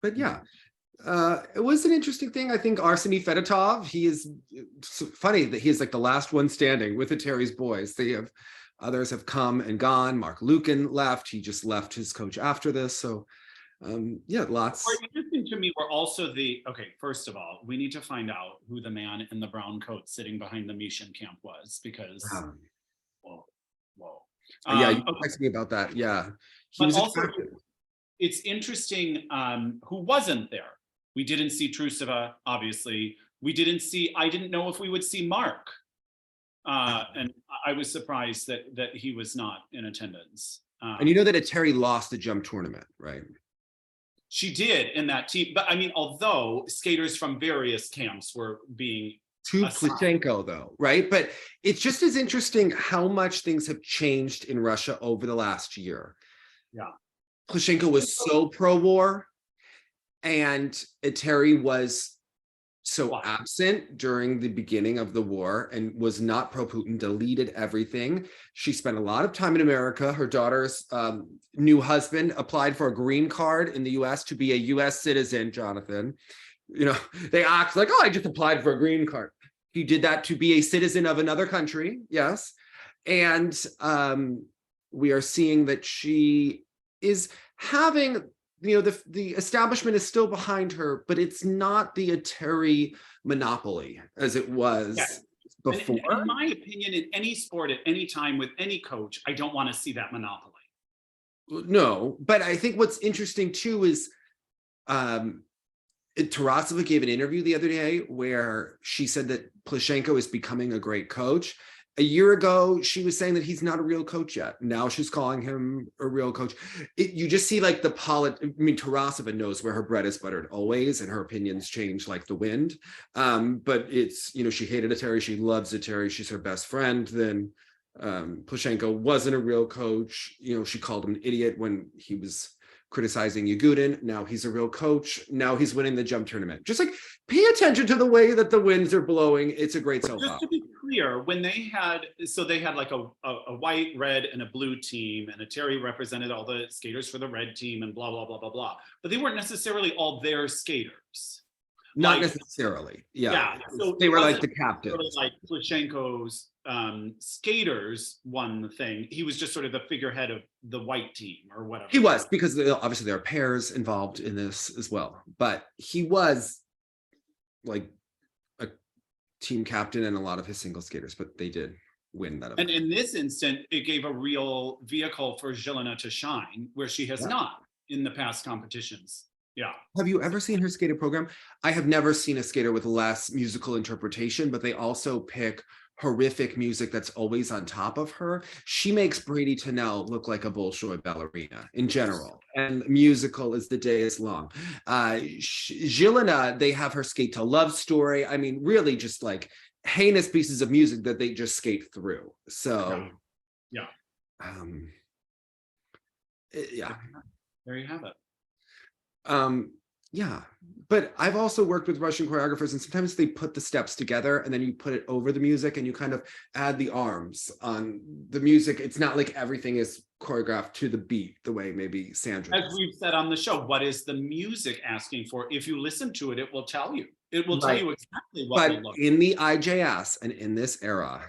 but yeah, It was an interesting thing. I think Arseny Fedotov, it's funny that he is like the last one standing with Eteri's boys. Others have come and gone. Mark Lukin left. He just left his coach after this. So yeah, lots. What's interesting to me were also okay, first of all, we need to find out who the man in the brown coat sitting behind the Mission camp was, because whoa. Yeah, you texted me about that. Yeah. He was also, attractive. It's interesting who wasn't there. We didn't see Trusova, obviously. I didn't know if we would see Mark. And I was surprised that he was not in attendance. And you know that Eteri lost the jump tournament, right? She did in that team. But I mean, although skaters from various camps were being to Plushenko though, right? But it's just as interesting how much things have changed in Russia over the last year. Yeah. Plushenko was so pro-war, and Eteri was so absent during the beginning of the war and was not pro-Putin, deleted everything. She spent a lot of time in America. Her daughter's new husband applied for a green card in the US to be a US citizen, Jonathan. You know, they act like, oh, I just applied for a green card. He did that to be a citizen of another country, yes. And we are seeing that she is having, you know, the establishment is still behind her, but it's not the Eteri monopoly as it was before. In my opinion, in any sport at any time with any coach, I don't want to see that monopoly. No, but I think what's interesting too is Tarasova gave an interview the other day where she said that Plushenko is becoming a great coach. A year ago, she was saying that he's not a real coach yet. Now she's calling him a real coach. You just see like Tarasova knows where her bread is buttered always, and her opinions change like the wind. But it's, you know, she hated Eteri. She loves Eteri. She's her best friend. Then Plushenko wasn't a real coach. You know, she called him an idiot when he was criticizing Yagudin. Now he's a real coach. Now he's winning the jump tournament. Just like pay attention to the way that the winds are blowing. It's a great soap opera. Just to be clear, when they had like a white, red, and a blue team, and Eteri represented all the skaters for the red team and blah, blah, blah, blah, blah. But they weren't necessarily all their skaters. Not necessarily. Yeah. So they were like the captains. Sort of like Plushenko's skaters won the thing. He was just sort of the figurehead of the white team or whatever. He was, because obviously there are pairs involved in this as well. But he was like a team captain and a lot of his single skaters, but they did win that event. And in this instant, it gave a real vehicle for Elena to shine, where she has not in the past competitions. Yeah. Have you ever seen her skater program? I have never seen a skater with less musical interpretation, but they also pick horrific music that's always on top of her. She makes Brady Tennell look like a Bolshoi ballerina in general, and musical as the day is long. Elena, they have her skate to Love Story. I mean, really just like heinous pieces of music that they just skate through. So yeah. There you have it. Yeah, but I've also worked with Russian choreographers, and sometimes they put the steps together and then you put it over the music and you kind of add the arms on the music. It's not like everything is choreographed to the beat the way maybe Sandra As we've said on the show, what is the music asking for? If you listen to it, it will tell you. It will tell you exactly what will look. But in the IJS and in this era,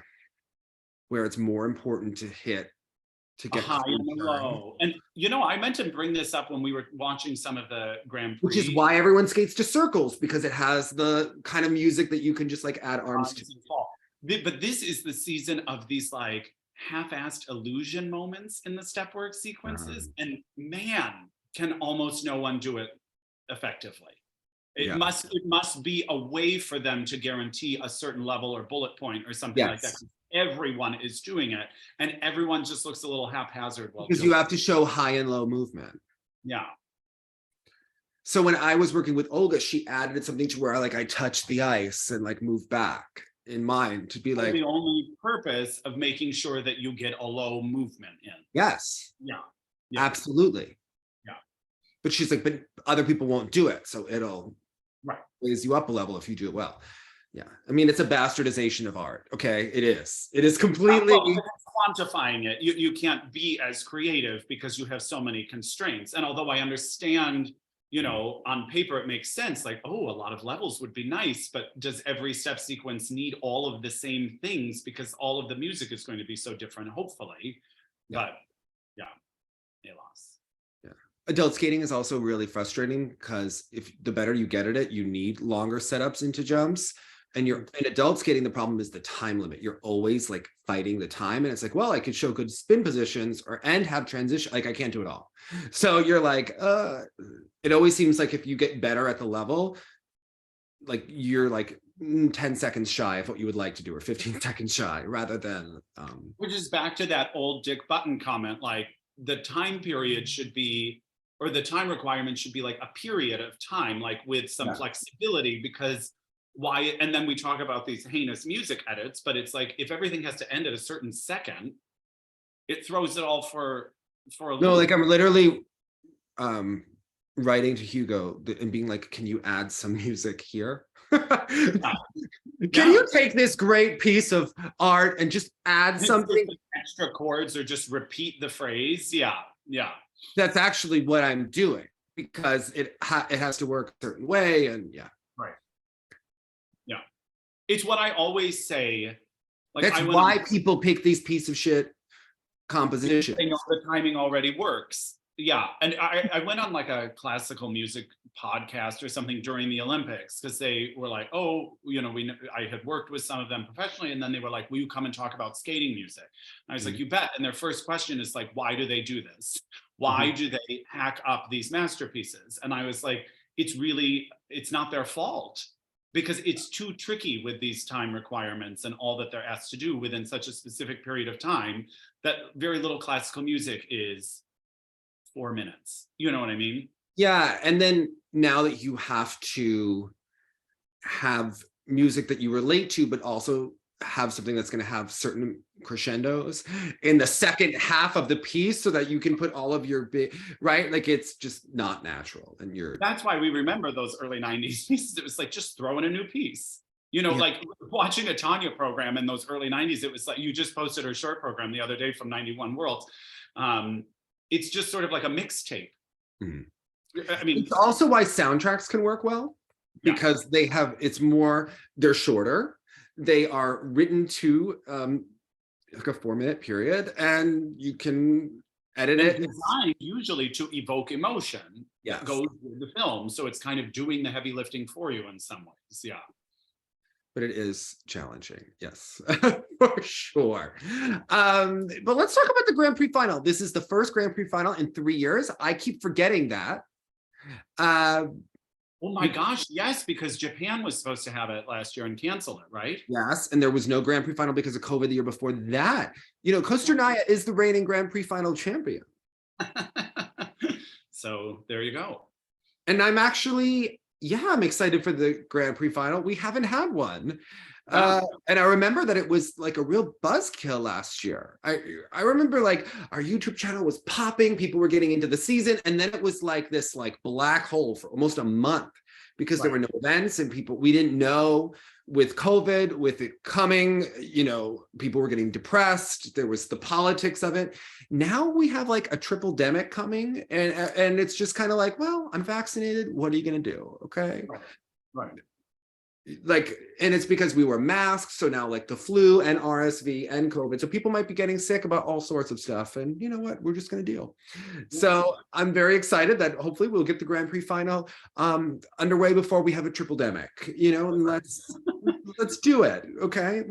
where it's more important to hit to get high and low. And you know, I meant to bring this up when we were watching some of the Grand Prix. Which is why everyone skates to circles, because it has the kind of music that you can just like add arms to. But this is the season of these like half-assed illusion moments in the step work sequences. And man, can almost no one do it effectively. It must be a way for them to guarantee a certain level or bullet point or something like that. Everyone is doing it, and everyone just looks a little haphazard. Because you have to show high and low movement. Yeah. So when I was working with Olga, she added something to where I touched the ice and like move back in mind to be like the only purpose of making sure that you get a low movement in. Yes. Yeah. Absolutely. Yeah. But she's like, but other people won't do it, so it'll raise you up a level if you do it well. Yeah, I mean, it's a bastardization of art. Okay, it is. It is completely quantifying it. You can't be as creative because you have so many constraints. And although I understand you know, on paper, it makes sense. Like, oh, a lot of levels would be nice, but does every step sequence need all of the same things? Because all of the music is going to be so different, hopefully. Yeah. But yeah, hélas. Yeah. Adult skating is also really frustrating because if the better you get at it, you need longer setups into jumps. And you're in adult skating, the problem is the time limit. You're always like fighting the time. And it's like, well, I could show good spin positions and have transition. Like I can't do it all. So you're like, it always seems like if you get better at the level, like you're like 10 seconds shy of what you would like to do, or 15 seconds shy, rather than which is back to that old Dick Button comment, like the time period should be, or the time requirement should be like a period of time, like with some flexibility, because why? And then we talk about these heinous music edits, but it's like if everything has to end at a certain second, it throws it all for a loop. No, like I'm literally writing to Hugo and being like, can you add some music here? Can you take this great piece of art and just add something? Extra chords or just repeat the phrase? Yeah. That's actually what I'm doing, because it has to work a certain way, and Right. Yeah. It's what I always say. Like, that's why people pick these piece of shit compositions. They know the timing already works. Yeah. And I went on like a classical music podcast or something during the Olympics, because they were like, oh, you know, I had worked with some of them professionally, and then they were like, will you come and talk about skating music? And I was like, you bet. And their first question is like, why do they do this? Why do they hack up these masterpieces? And I was like, it's not their fault, because it's too tricky with these time requirements and all that they're asked to do within such a specific period of time, that very little classical music is 4 minutes. You know what I mean? Yeah. And then now that you have to have music that you relate to, but also have something that's going to have certain crescendos in the second half of the piece so that you can put all of your big, right? Like it's just not natural. And that's why we remember those early 90s pieces. It was like, just throw in a new piece. You know, like watching a Tanya program in those early 90s, it was like, you just posted her short program the other day from 91 Worlds. It's just sort of like a mixtape. I mean, it's also why soundtracks can work well, because they're shorter. They are written to like a 4-minute period, and you can edit it. Designed usually to evoke emotion that goes with the film. So it's kind of doing the heavy lifting for you in some ways. Yeah. But it is challenging, yes, for sure. But let's talk about the Grand Prix Final. This is the first Grand Prix Final in 3 years. I keep forgetting that. Oh my gosh, yes, because Japan was supposed to have it last year and cancel it, right? Yes, and there was no Grand Prix Final because of COVID the year before that. You know, Kostorная is the reigning Grand Prix Final champion. So there you go. And I'm actually, I'm excited for the Grand Prix Final. We haven't had one. And I remember that it was like a real buzzkill last year. I remember like our YouTube channel was popping, people were getting into the season, and then it was like this like black hole for almost a month because there were no events, and we didn't know with COVID, with it coming, you know, people were getting depressed. There was the politics of it. Now we have like a triple demic coming, and it's just kind of like, well, I'm vaccinated. What are you going to do? Okay. Right. Like, and it's because we wear masks. So now like the flu and RSV and COVID. So people might be getting sick about all sorts of stuff. And you know what? We're just going to deal. So I'm very excited that hopefully we'll get the Grand Prix Final underway before we have a triple demic, you know, and let's do it. Okay.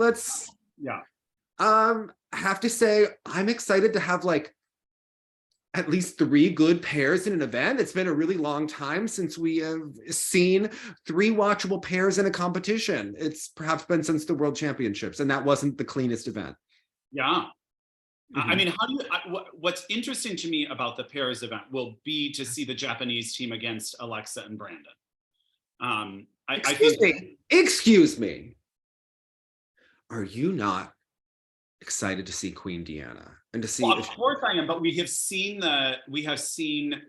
I have to say, I'm excited to have like at least 3 good pairs in an event. It's been a really long time since we have seen 3 watchable pairs in a competition. It's perhaps been since the World Championships, and that wasn't the cleanest event. Yeah. I mean, what's interesting to me about the pairs event will be to see the Japanese team against Alexa and Brandon. Excuse me. Are you not excited to see Queen Deanna and to see? Well, of course I am, but we have seen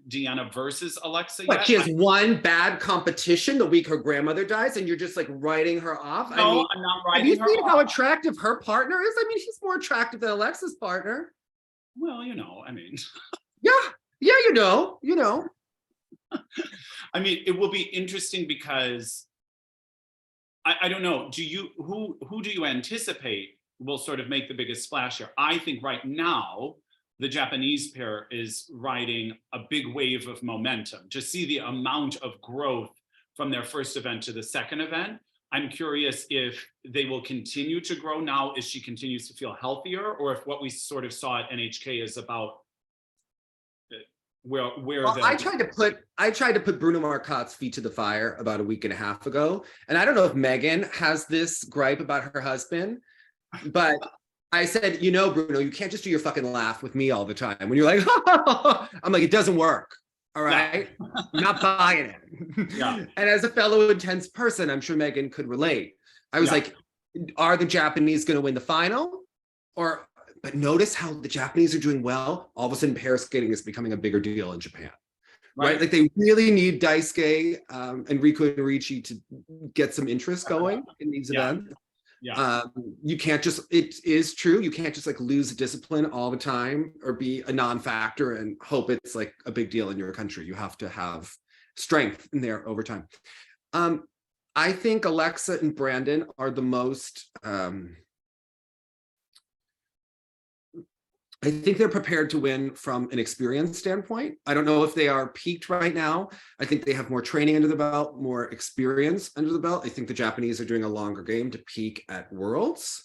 Deanna versus Alexa. But she has one bad competition the week her grandmother dies, and you're just like writing her off. No, I'm not writing her off. Have you seen how attractive her partner is? I mean, she's more attractive than Alexa's partner. Well, you know, I mean. Yeah, you know. I mean, it will be interesting because I don't know. Who do you anticipate will sort of make the biggest splash here? I think right now the Japanese pair is riding a big wave of momentum. To see the amount of growth from their first event to the second event, I'm curious if they will continue to grow now as she continues to feel healthier, or if what we sort of saw at NHK is about where well, I tried to put Bruno Marcotte's feet to the fire about a week and a half ago. And I don't know if Megan has this gripe about her husband, but I said, you know, Bruno, you can't just do your fucking laugh with me all the time. When you're like, I'm like, it doesn't work. All right. Yeah. I'm not buying it. Yeah. And as a fellow intense person, I'm sure Megan could relate. I was like, are the Japanese going to win the final? But notice how the Japanese are doing well. All of a sudden, pair skating is becoming a bigger deal in Japan. Right? Like they really need Daisuke and Riku and Ricci to get some interest going in these events. Yeah. You can't just, it is true, you can't just like lose discipline all the time or be a non-factor and hope it's like a big deal in your country. You have to have strength in there over time. I think Alexa and Brandon are the most, I think they're prepared to win from an experience standpoint. I don't know if they are peaked right now. I think they have more training under the belt, more experience under the belt. I think the Japanese are doing a longer game to peak at Worlds.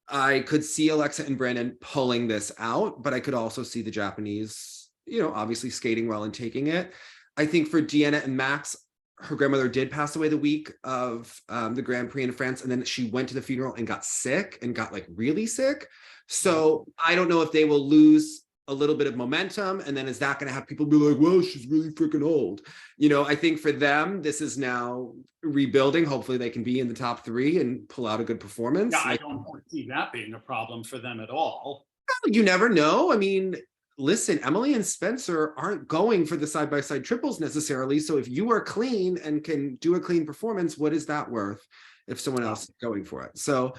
I could see Alexa and Brandon pulling this out, but I could also see the Japanese, you know, obviously skating well and taking it. I think for Deanna and Max, her grandmother did pass away the week of the Grand Prix in France, and then she went to the funeral and got sick and got like really sick. So I don't know if they will lose a little bit of momentum, and then is that going to have people be like, well, she's really freaking old. You know, I think for them, this is now rebuilding. Hopefully they can be in the top 3 and pull out a good performance. Yeah, I don't see that being a problem for them at all. You never know. I mean, listen, Emily and Spencer aren't going for the side-by-side triples necessarily. So if you are clean and can do a clean performance, what is that worth if someone else is going for it? So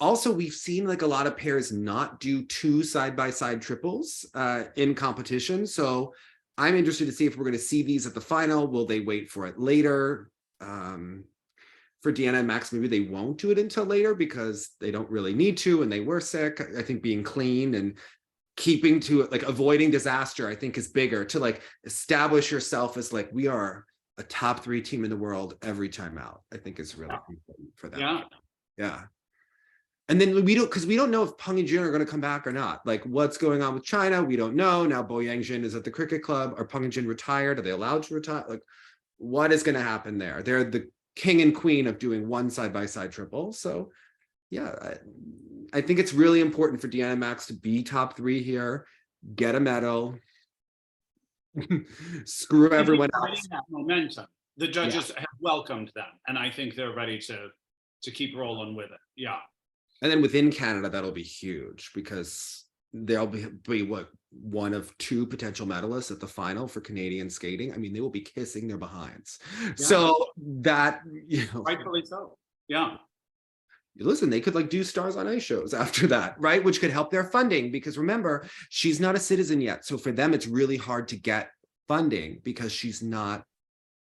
also, we've seen like a lot of pairs not do 2 side-by-side triples in competition. So I'm interested to see if we're going to see these at the final. Will they wait for it later? For Deanna and Max, maybe they won't do it until later because they don't really need to and they were sick. I think being clean and keeping to it, like avoiding disaster, I think is bigger to like establish yourself as like, we are a top 3 team in the world every time out. I think is really important for them. Yeah. And then we don't know if Peng and Jin are going to come back or not. Like what's going on with China, we don't know. Now Bo Yangjin is at the cricket club. Are Peng and Jin retired? Are they allowed to retire? Like what is going to happen there? They're the king and queen of doing 1 side-by-side triple. So yeah, I think it's really important for Deanna and Max to be top 3 here, get a medal, screw everyone else. That momentum. The judges have welcomed them, and I think they're ready to keep rolling with it. Yeah. And then within Canada, that'll be huge because there'll be what, 1 of 2 potential medalists at the final for Canadian skating. I mean, they will be kissing their behinds. Yeah. So that, you know, rightfully so. Yeah. Listen, they could like do Stars on Ice shows after that, right? Which could help their funding because remember, she's not a citizen yet. So for them, it's really hard to get funding because she's not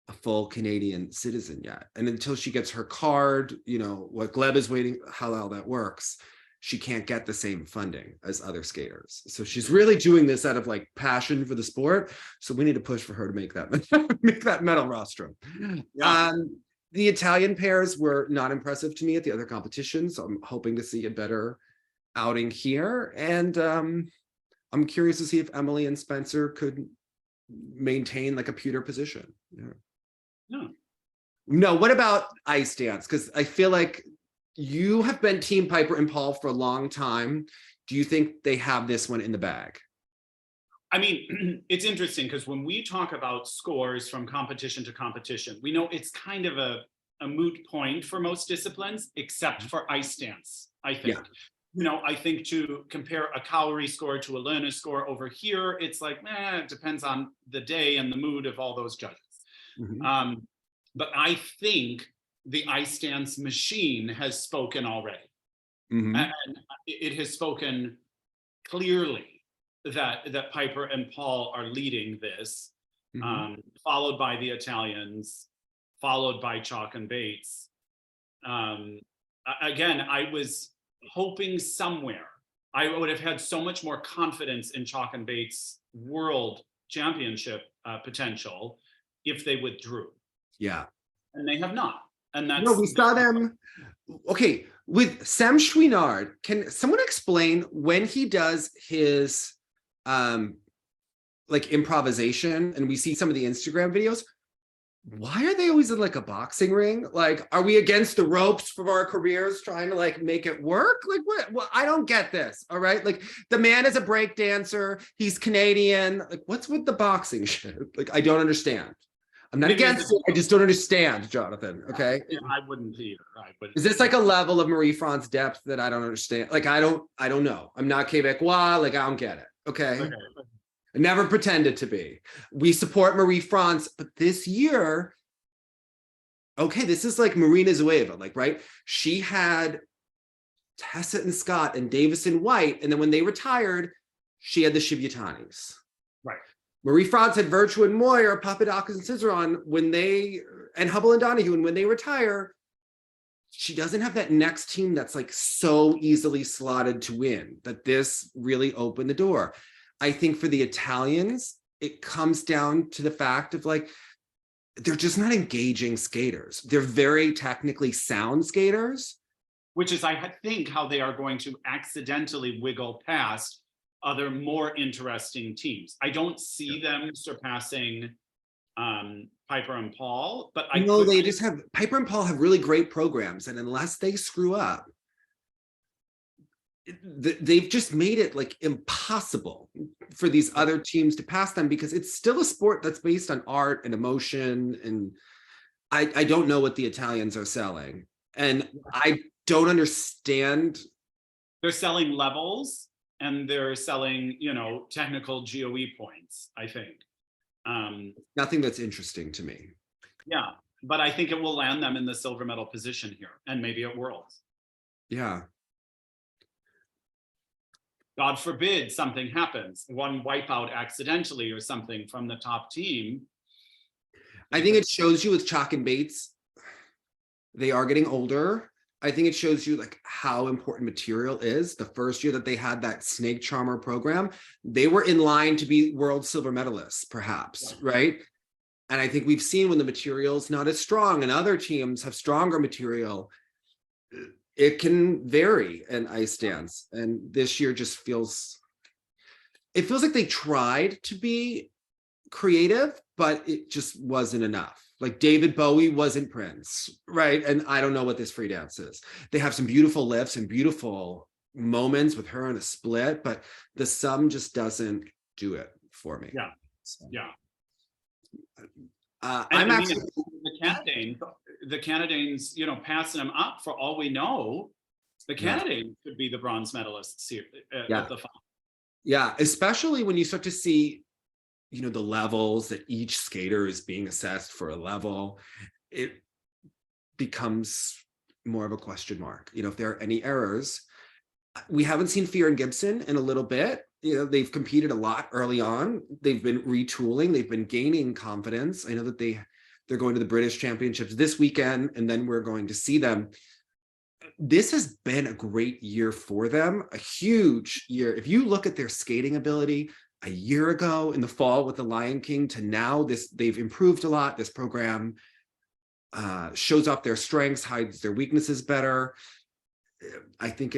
a full Canadian citizen yet. And until she gets her card, you know, what Gleb is waiting, how all that works, she can't get the same funding as other skaters. So she's really doing this out of like passion for the sport. So we need to push for her to make that medal rostrum. Yeah. The Italian pairs were not impressive to me at the other competitions. So I'm hoping to see a better outing here. And I'm curious to see if Emily and Spencer could maintain like a pewter position. Yeah. No, what about ice dance? Because I feel like you have been Team Piper and Paul for a long time. Do you think they have this one in the bag? I mean, it's interesting because when we talk about scores from competition to competition, we know it's kind of a moot point for most disciplines, except for ice dance, I think. Yeah. You know, I think to compare a Kaori score to a Alena score over here, it's like, it depends on the day and the mood of all those judges. Mm-hmm. But I think the ice dance machine has spoken already. Mm-hmm. And it has spoken clearly that Piper and Paul are leading this. followed by the Italians, followed by Chalk and Bates. Again, I was hoping somewhere I would have had so much more confidence in Chalk and Bates' world championship potential if they withdrew. Yeah. And they have not. And that's No, we saw them. Okay, with Sam Chouinard, can someone explain when he does his like improvisation and we see some of the Instagram videos, why are they always in like a boxing ring? Like, are we against the ropes for our careers trying to like make it work? Like what? Well, I don't get this. All right. Like the man is a break dancer. He's Canadian. Like what's with the boxing shit? Like, I don't understand. I'm not against it. I just don't understand, Jonathan. Okay. Yeah, I wouldn't either. Is this like a level of Marie-France depth that I don't understand? Like, I don't know. I'm not Quebecois. Like, I don't get it. Okay. I never pretended to be. We support Marie-France, but this year, okay, this is like Marina Zueva, like, right? She had Tessa and Scott and Davis and White, and then when they retired, she had the Shivyatanis. Right. Marie-France had Virtue and Moyer, Papadakis and Cizeron and Hubble and Donahue, and when they retire, she doesn't have that next team that's like so easily slotted to win, that this really opened the door. I think for the Italians, it comes down to the fact of like, they're just not engaging skaters. They're very technically sound skaters. Which is, I think, how they are going to accidentally wiggle past other more interesting teams. I don't see them surpassing Piper and Paul, but I know they just have, Piper and Paul have really great programs, and unless they screw up, they've just made it like impossible for these other teams to pass them, because it's still a sport that's based on art and emotion. And I don't know what the Italians are selling. And I don't understand. They're selling levels and they're selling, you know, technical GOE points, I think. Nothing that's interesting to me. Yeah, but I think it will land them in the silver medal position here and maybe at Worlds. Yeah. God forbid something happens, one wipeout accidentally or something from the top team. I think it shows you with Chalk and Bates, they are getting older. I think it shows you like how important material is. The first year that they had that snake charmer program, they were in line to be world silver medalists, perhaps, right? And I think we've seen when the material's not as strong and other teams have stronger material, it can vary in ice dance. And this year just feels like they tried to be creative, but it just wasn't enough. Like David Bowie wasn't Prince, right? And I don't know what this free dance is. They have some beautiful lifts and beautiful moments with her in a split, but the sum just doesn't do it for me. Yeah, so. Yeah. I'm actually the Canadians, you know, passing them up for all we know. The Canadians could be the bronze medalists here at the final. Yeah, especially when you start to see, you know, the levels that each skater is being assessed for a level, it becomes more of a question mark. You know, if there are any errors. We haven't seen Fear and Gibson in a little bit. You know, they've competed a lot early on. They've been retooling. They've been gaining confidence. I know that they're going to the British Championships this weekend, and then we're going to see them. This has been a great year for them, a huge year. If you look at their skating ability a year ago in the fall with the Lion King to now, they've improved a lot. This program shows off their strengths, hides their weaknesses better. I think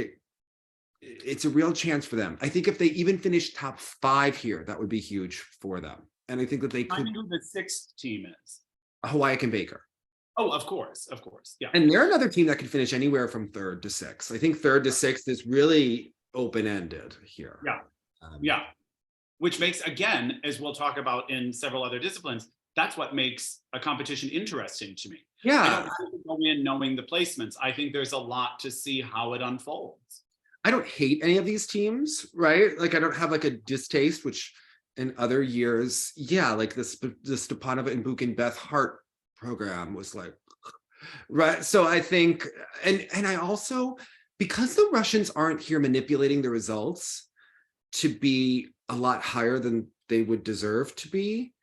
it's a real chance for them. I think if they even finish top 5 here, that would be huge for them. And I think that they could. I know who the 6th team is. Hawaii and Baker. Oh, of course. Yeah. And they're another team that could finish anywhere from 3rd to 6th. I think 3rd to 6th is really open-ended here. Yeah. Yeah. Which makes, again, as we'll talk about in several other disciplines, that's what makes a competition interesting to me. Yeah. I don't go in knowing the placements. I think there's a lot to see how it unfolds. I don't hate any of these teams, right? Like I don't have like a distaste, which in other years, yeah, like the Stepanova and Bukin Beth Hart program was like, right. So I think, and I also, because the Russians aren't here manipulating the results to be a lot higher than they would deserve to be,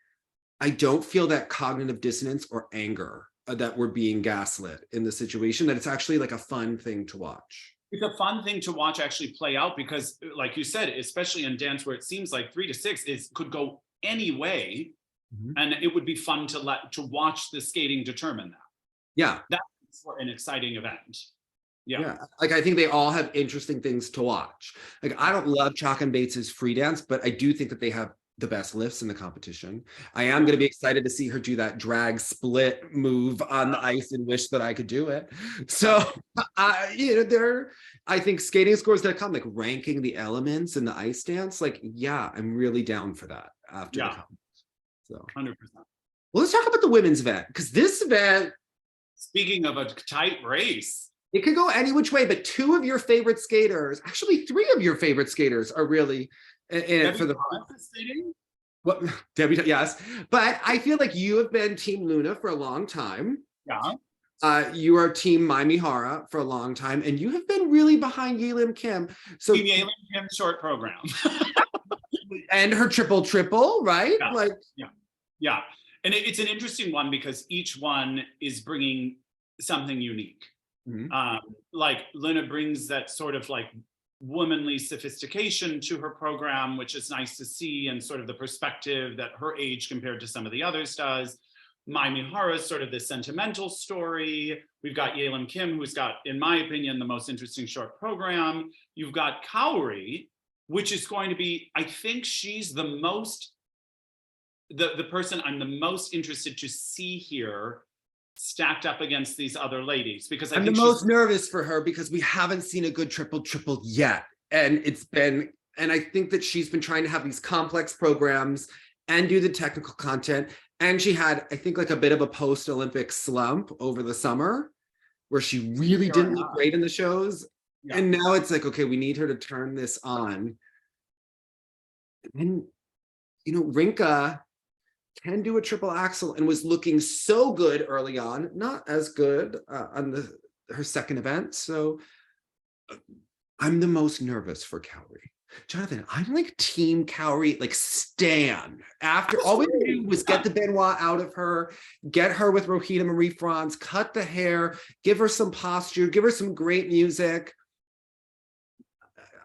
I don't feel that cognitive dissonance or anger that we're being gaslit in the situation, that it's actually like a fun thing to watch. It's a fun thing to watch actually play out because, like you said, especially in dance where it seems like 3 to 6 could go any way, and it would be fun to watch the skating determine that. Yeah, That's an exciting event. Yeah. Like I think they all have interesting things to watch. Like I don't love Chalk and Bates's free dance, but I do think that they have the best lifts in the competition. I am going to be excited to see her do that drag split move on the ice and wish that I could do it. So, I think skating scores that come, like ranking the elements in the ice dance, like, yeah, I'm really down for that after the competition. So 100%. Well, let's talk about the women's event, because this event, speaking of a tight race, it could go any which way, but 2 of your favorite skaters, actually 3 of your favorite skaters are really in it for the what Debbie, yes, but I feel like you have been Team Luna for a long time. Yeah. You are Team Maimihara for a long time, and you have been really behind Yelim Kim. So Team Yelim Kim short program. And her triple, right? Yeah. And it's an interesting one because each one is bringing something unique. Like Luna brings that sort of like womanly sophistication to her program, which is nice to see, and sort of the perspective that her age compared to some of the others does. Maimihara is sort of this sentimental story. We've got Yelim Kim, who's got, in my opinion, the most interesting short program. You've got Kaori, which is going to be, I think she's the most, the person I'm the most interested to see here stacked up against these other ladies, because I'm the most nervous for her because we haven't seen a good triple yet. And I think that she's been trying to have these complex programs and do the technical content. And she had, I think, like a bit of a post-Olympic slump over the summer where she really didn't look great in the shows. Yeah. And now it's like, okay, we need her to turn this on. And, Rinka can do a triple axel and was looking so good early on, not as good on her second event. So I'm the most nervous for Kaori. Jonathan, I'm like Team Kaori, like stan. After all we did was get the Benoit out of her, get her with Rohita Marie Franz, cut the hair, give her some posture, give her some great music.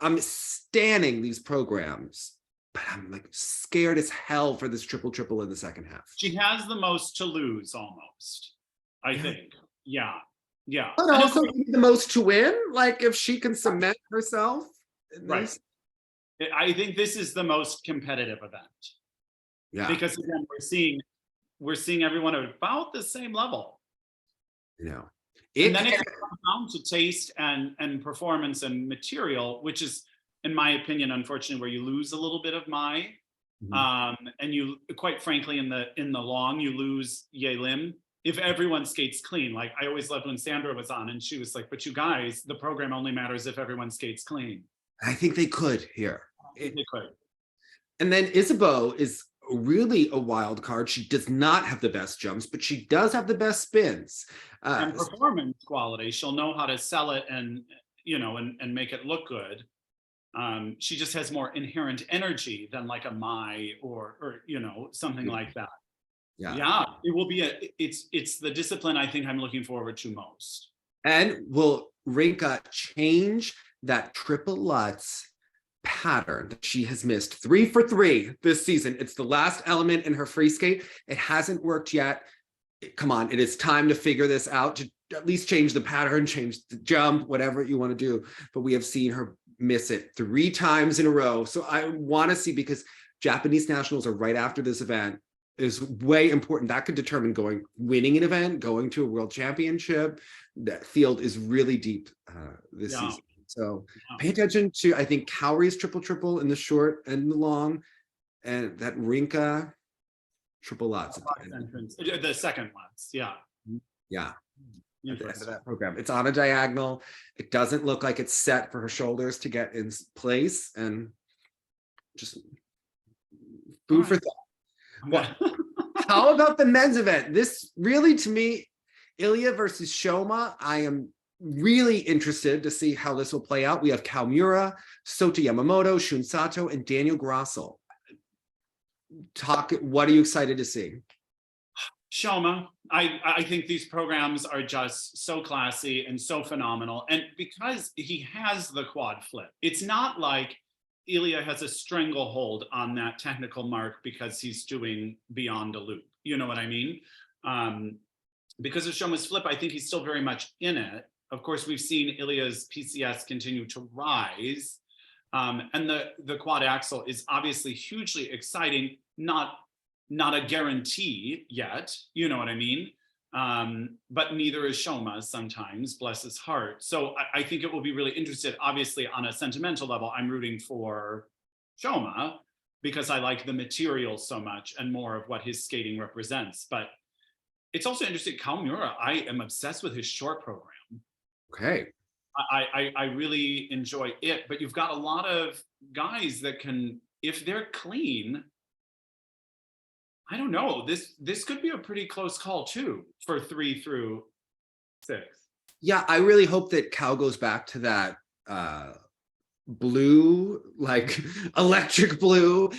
I'm standing these programs, but I'm like scared as hell for this triple in the second half. She has the most to lose almost, I think. Yeah. But also the most to win, like if she can cement herself. Right. I think this is the most competitive event. Yeah. Because again, we're seeing everyone at about the same level. And then it comes down to taste and performance and material, which is, in my opinion, unfortunately, where you lose a little bit of and you, quite frankly, in the long, you lose Yelim. If everyone skates clean, like I always loved when Sandra was on and she was like, but you guys, the program only matters if everyone skates clean. I think they could here. They could. And then Isabeau is really a wild card. She does not have the best jumps, but she does have the best spins. And performance quality. She'll know how to sell it and make it look good. She just has more inherent energy than like a Mai or something like that. Yeah, it will be it's the discipline I think I'm looking forward to most. And will Rinka change that triple Lutz pattern that she has missed 3 for 3 this season? It's the last element in her free skate. It hasn't worked yet. Come on, it is time to figure this out, to at least change the pattern, change the jump, whatever you want to do. But we have seen her miss it 3 times in a row. So I want to see, because Japanese nationals are right after this event, is way important. That could determine winning an event, going to a world championship. That field is really deep this season. So pay attention to, I think, Kaori's triple in the short and the long, and that Rinka triple Lutz at the end. The second Lutz, yeah. At the end of that program. It's on a diagonal. It doesn't look like it's set for her shoulders to get in place, and just food for thought. Well, how about the men's event? This really, to me, Ilia versus Shoma, I am really interested to see how this will play out. We have Kaomura, Sota Yamamoto, Shun Sato, and Daniel Grossel. what are you excited to see? Shoma, I think these programs are just so classy and so phenomenal. And because he has the quad flip, it's not like Ilia has a stranglehold on that technical mark because he's doing beyond a loop. You know what I mean? Because of Shoma's flip, I think he's still very much in it. Of course, we've seen Ilia's PCS continue to rise. And the quad axel is obviously hugely exciting, not a guarantee yet, you know what I mean? But neither is Shoma sometimes, bless his heart. So I think it will be really interesting. Obviously, on a sentimental level, I'm rooting for Shoma because I like the material so much and more of what his skating represents. But it's also interesting, Kawamura, I am obsessed with his short program. Okay. I really enjoy it, but you've got a lot of guys that can, if they're clean, I don't know, this could be a pretty close call too for 3 through 6. Yeah, I really hope that Cal goes back to that blue, like electric blue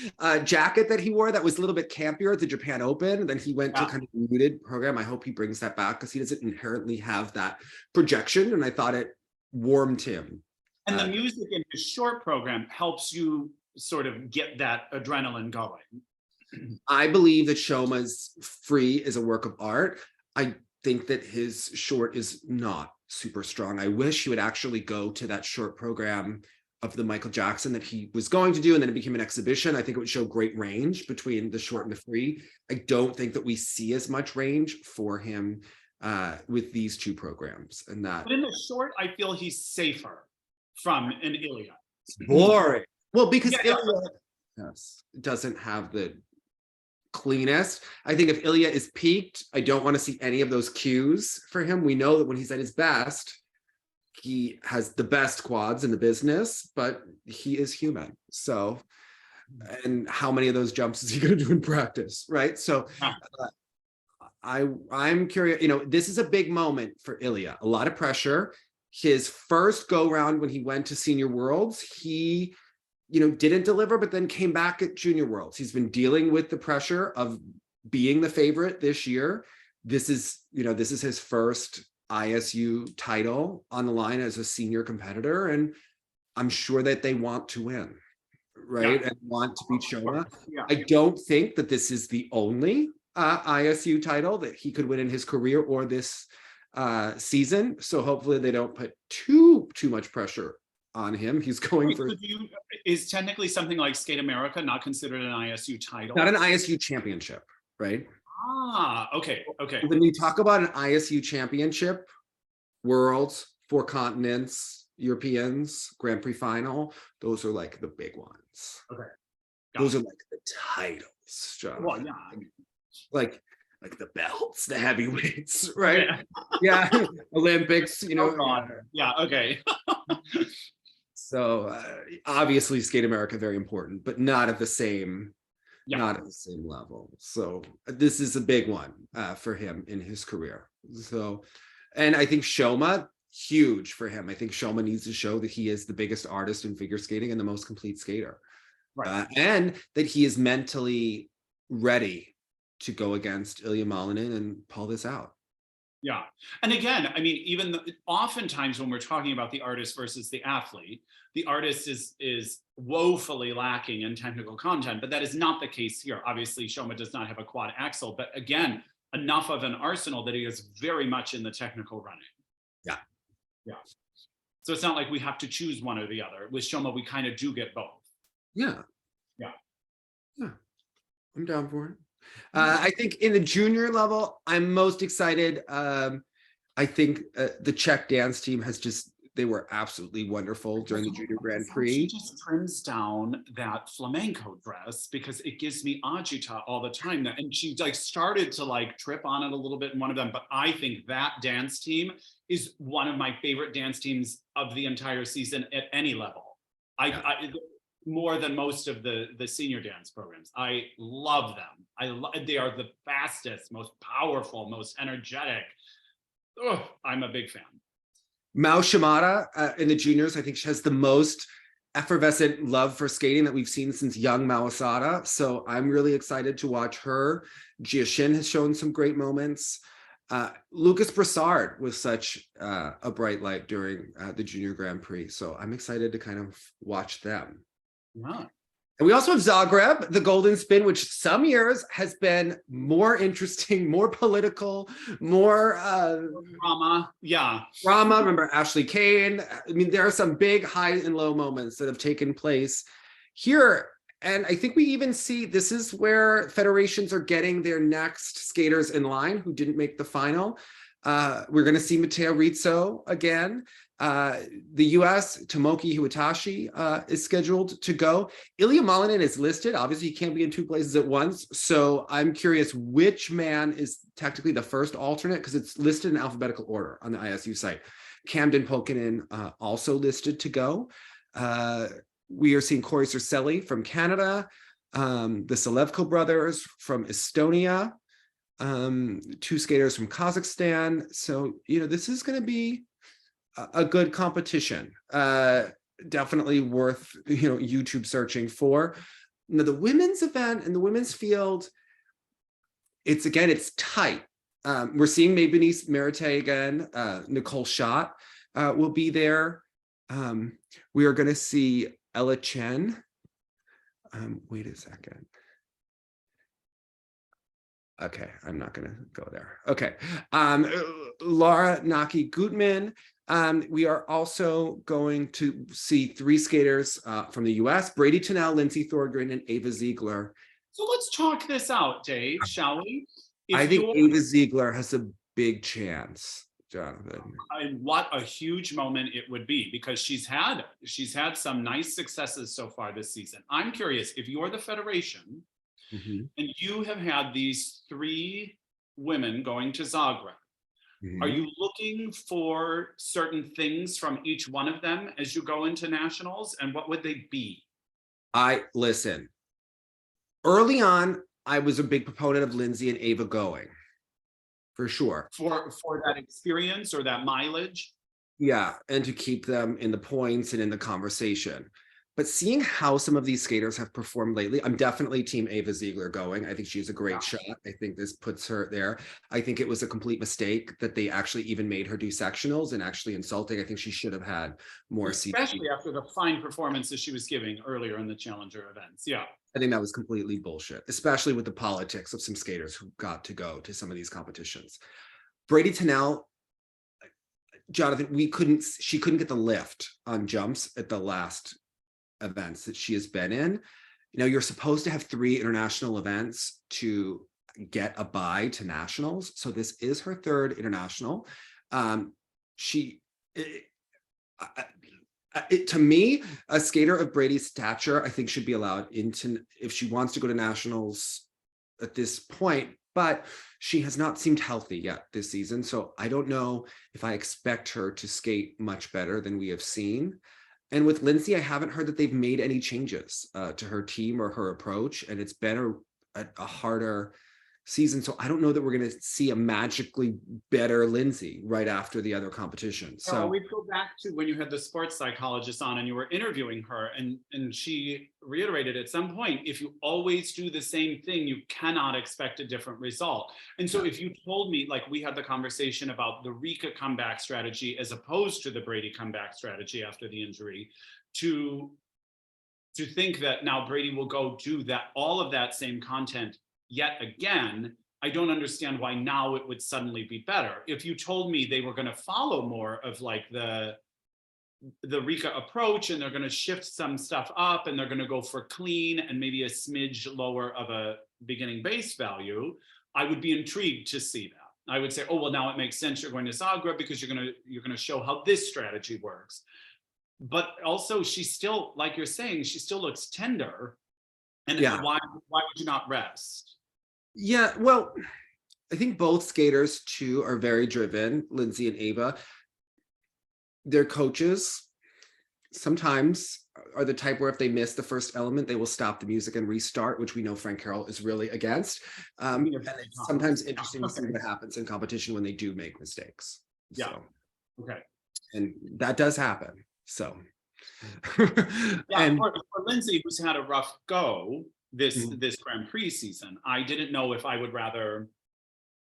jacket that he wore that was a little bit campier at the Japan Open. And then he went to kind of a muted program. I hope he brings that back because he doesn't inherently have that projection. And I thought it warmed him. And the music in his short program helps you sort of get that adrenaline going. I believe that Shoma's free is a work of art. I think that his short is not super strong. I wish he would actually go to that short program of the Michael Jackson that he was going to do, and then it became an exhibition. I think it would show great range between the short and the free. I don't think that we see as much range for him with these two programs. And that, but in the short, I feel he's safer from an Ilia. It's boring. Well, because Ilia doesn't have the cleanest. I think if Ilia is peaked, I don't want to see any of those cues for him. We know that when he's at his best, he has the best quads in the business, but he is human. So, and how many of those jumps is he going to do in practice, right? So I'm curious, you know, this is a big moment for Ilia, a lot of pressure. His first go round when he went to Senior Worlds, he didn't deliver, but then came back at Junior Worlds. He's been dealing with the pressure of being the favorite this year. This is his first ISU title on the line as a senior competitor. And I'm sure that they want to win, right? And want to beat Shoma. I don't think that this is the only ISU title that he could win in his career or this season. So hopefully they don't put too much pressure on him. He's going for... Is technically something like Skate America not considered an ISU title? Not an ISU championship, right? Okay. When you talk about an ISU championship, Worlds, 4 continents, Europeans, Grand Prix Final, those are like the big ones. Okay. Those are like the titles, John. Well, yeah. Like the belts, the heavyweights, right? Okay. Yeah, Olympics, Yeah, okay. So obviously Skate America, very important, but not at the same level. So this is a big one for him in his career. So, and I think Shoma, huge for him. I think Shoma needs to show that he is the biggest artist in figure skating and the most complete skater. Right. And that he is mentally ready to go against Ilia Malinin and pull this out. Yeah. And again, I mean, oftentimes when we're talking about the artist versus the athlete, the artist is woefully lacking in technical content, but that is not the case here. Obviously, Shoma does not have a quad axel, but again, enough of an arsenal that he is very much in the technical running. Yeah. So it's not like we have to choose one or the other. With Shoma, we kind of do get both. Yeah. I'm down for it. I think in the junior level, I'm most excited. I think the Czech dance team they were absolutely wonderful during the Junior Grand Prix. She just trims down that flamenco dress because it gives me agita all the time. And she started to trip on it a little bit in one of them. But I think that dance team is one of my favorite dance teams of the entire season at any level. More than most of the senior dance programs. I love them. They are the fastest, most powerful, most energetic. I'm a big fan. Mao Shimada in the juniors, I think she has the most effervescent love for skating that we've seen since young Mawasada. So I'm really excited to watch her. Jia Shin has shown some great moments. Lucas Brassard was such a bright light during the Junior Grand Prix. So I'm excited to kind of watch them. Wow. And we also have Zagreb, the Golden Spin, which some years has been more interesting, more political, more Drama. Yeah. drama. Remember Ashley Kane? I mean, there are some big high and low moments that have taken place here. And I think we even see this is where federations are getting their next skaters in line who didn't make the final. We're going to see Matteo Rizzo again. The US, Tomoki Hiwatashi is scheduled to go. Ilia Malinin is listed. Obviously, he can't be in two places at once. So I'm curious which man is technically the first alternate because it's listed in alphabetical order on the ISU site. Camden Pokinen also listed to go. We are seeing Corey Cercelli from Canada, the Selevko brothers from Estonia, two skaters from Kazakhstan. So, this is going to be a good competition. Definitely worth, YouTube searching for. Now, the women's event and the women's field, it's tight. We're seeing Maybenice Merite again. Nicole Schott will be there. We are going to see Ella Chen. Wait a second. Okay, I'm not going to go there. Okay. Laura Naki Gutman. We are also going to see three skaters from the US, Brady Tennell, Lindsay Thorgren, and Ava Ziegler. So let's chalk this out, Dave, shall we? I think Ava Ziegler has a big chance, Jonathan. And what a huge moment it would be, because she's had some nice successes so far this season. I'm curious, if you're the federation and you have had these three women going to Zagreb, are you looking for certain things from each one of them as you go into nationals, and what would they be? Listen, early on, I was a big proponent of Lindsay and Ava going, for sure. For that experience or that mileage? Yeah, and to keep them in the points and in the conversation. But seeing how some of these skaters have performed lately, I'm definitely team Ava Ziegler going. I think she's a great shot. I think this puts her there. I think it was a complete mistake that they actually even made her do sectionals, and actually insulting. I think she should have had more seats. Especially after the fine performances she was giving earlier in the Challenger events. Yeah. I think that was completely bullshit, especially with the politics of some skaters who got to go to some of these competitions. Brady Tennell, Jonathan, she couldn't get the lift on jumps at the last events that she has been in. You're supposed to have 3 international events to get a bye to nationals. So this is her 3rd international. To me, a skater of Brady's stature, I think, should be allowed into, if she wants to go to nationals at this point, but she has not seemed healthy yet this season. So I don't know if I expect her to skate much better than we have seen. And with Lindsay, I haven't heard that they've made any changes to her team or her approach, and it's been a harder season. So I don't know that we're going to see a magically better Lindsay right after the other competition. So we go back to when you had the sports psychologist on and you were interviewing her, and she reiterated at some point, if you always do the same thing, you cannot expect a different result. And so if you told me, like we had the conversation about the Rika comeback strategy as opposed to the Brady comeback strategy after the injury, to think that now Brady will go do that, all of that same content yet again, I don't understand why now it would suddenly be better. If you told me they were going to follow more of like the Rika approach, and they're going to shift some stuff up, and they're going to go for clean and maybe a smidge lower of a beginning base value, I would be intrigued to see that. I would say, oh, well, now it makes sense you're going to Zagreb because you're going to show how this strategy works. But also, she's still, like you're saying, she still looks tender. And why would you not rest? Yeah, well, I think both skaters too are very driven, Lindsay and Ava. Their coaches sometimes are the type where if they miss the first element, they will stop the music and restart, which we know Frank Carroll is really against. And it's sometimes interesting to see what happens in competition when they do make mistakes. Yeah. So, okay. And that does happen. So Yeah, And for Lindsay, who's had a rough go this Grand Prix season, I didn't know if I would rather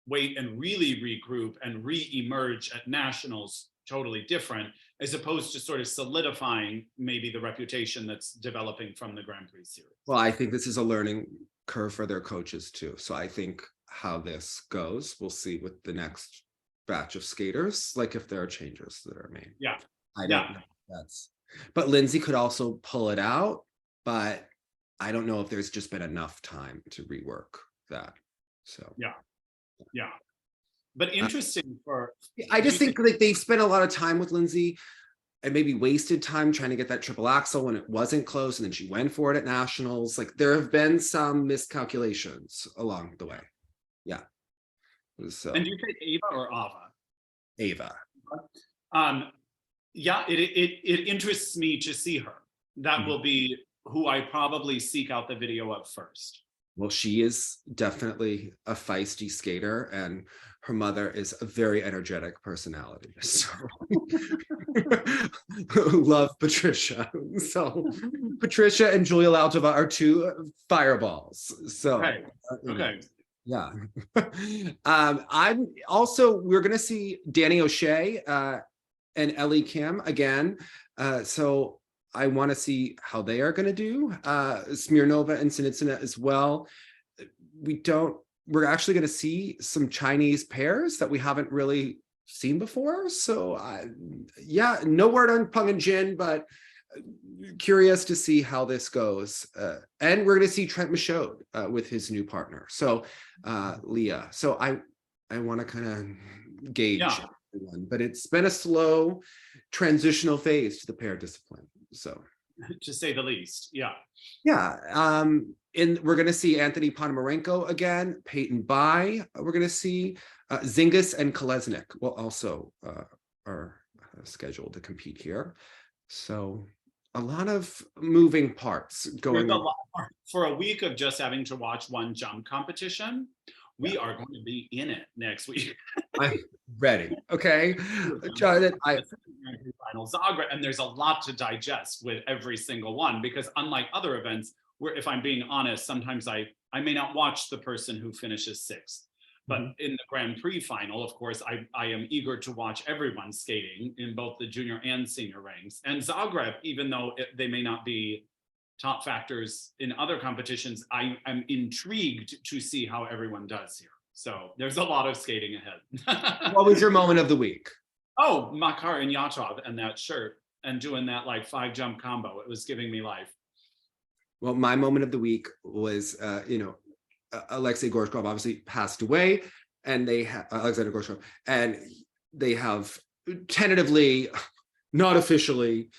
wait and really regroup and re-emerge at nationals totally different, as opposed to sort of solidifying maybe the reputation that's developing from the Grand Prix series. well, I think this is a learning curve for their coaches too. So I think how this goes, we'll see with the next batch of skaters, like if there are changes that are made. Yeah. I don't know if that's, but Lindsay could also pull it out, but I don't know if there's just been enough time to rework that. So Yeah. But interesting for, I just think like they've spent a lot of time with Lindsay and maybe wasted time trying to get that triple axel when it wasn't close, and then she went for it at nationals. Like there have been some miscalculations along the way. Yeah. So, and do you say Ava or Ava? Ava. Yeah, it interests me to see her. That will be who I probably seek out the video of first. Well, she is definitely a feisty skater, and her mother is a very energetic personality. So love Patricia. So Patricia and Julia Lautova are two fireballs. So Okay. Yeah. I'm also, we're gonna see Danny O'Shea and Ellie Kim again. So I want to see how they are going to do. Smirnova and Sinitsina as well. We're actually going to see some Chinese pairs that we haven't really seen before. So yeah, no word on Peng and Jin, but curious to see how this goes. And we're going to see Trent Michaud with his new partner. So Leah. So I want to kind of gauge everyone, but it's been a slow transitional phase to the pair discipline. So to say the least, yeah. And we're going to see Anthony Ponomarenko again, Peyton Bai. We're going to see Zingis and Kolesnik will also are scheduled to compete here. So a lot of moving parts going on. For a week of just having to watch one jump competition, we are going to be in it next week. I'm ready. Okay. Jonathan, Final Zagreb, and there's a lot to digest with every single one, because unlike other events where, if I'm being honest, sometimes I may not watch the person who finishes sixth. But in the Grand Prix final, of course, I am eager to watch everyone skating in both the junior and senior ranks. And Zagreb, even though they may not be top factors in other competitions, I am intrigued to see how everyone does here. So there's a lot of skating ahead. what was your moment of the week? Oh, Makar and Yatov and that shirt and doing that like 5-jump combo. It was giving me life. Well, my moment of the week was, Alexei Gorshkov obviously passed away, and they have Alexander Gorshkov, and they have tentatively, not officially,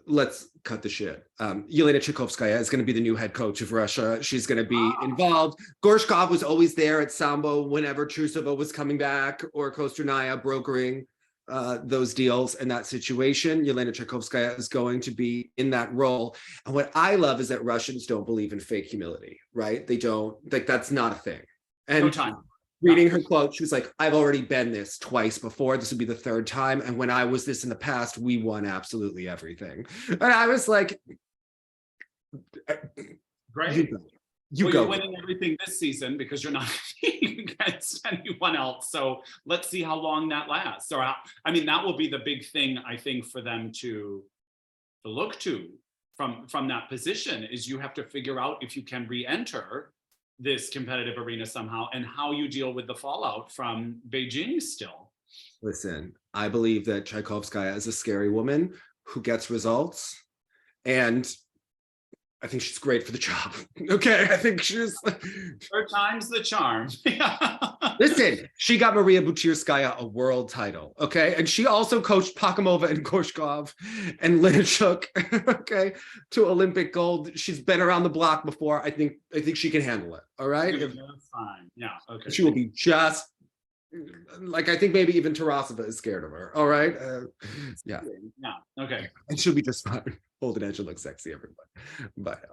let's cut the shit. Yelena Tchaikovskaya is going to be the new head coach of Russia. She's going to be involved. Gorshkov was always there at Sambo whenever Trusova was coming back, or Kostorная brokering those deals in that situation. Yelena Tchaikovskaya is going to be in that role. And what I love is that Russians don't believe in fake humility, right? They don't, like, that's not a thing. And No time. Reading her quote, she was like, I've already been this twice before. This would be the third time. And when I was this in the past, we won absolutely everything. And I was like, Great. You go. You're winning everything this season because you're not against anyone else. So let's see how long that lasts. Or I mean, that will be the big thing, I think, for them to look to from that position, is you have to figure out if you can re-enter this competitive arena somehow, and how you deal with the fallout from Beijing still. Listen, I believe that Tchaikovskaya is a scary woman who gets results, and I think she's great for the job. Okay, I think she's... Third time's the charm. Listen, she got Maria Buchirskaya a world title, okay? And she also coached Pakimova and Gorshkov and Linachuk, okay, to Olympic gold. She's been around the block before. I think she can handle it, all right? That's fine, yeah, okay. She will be just... like, I think maybe even Tarasova is scared of her, all right? Yeah, okay. and she'll be just fine. Hold it edge and look sexy, everyone. But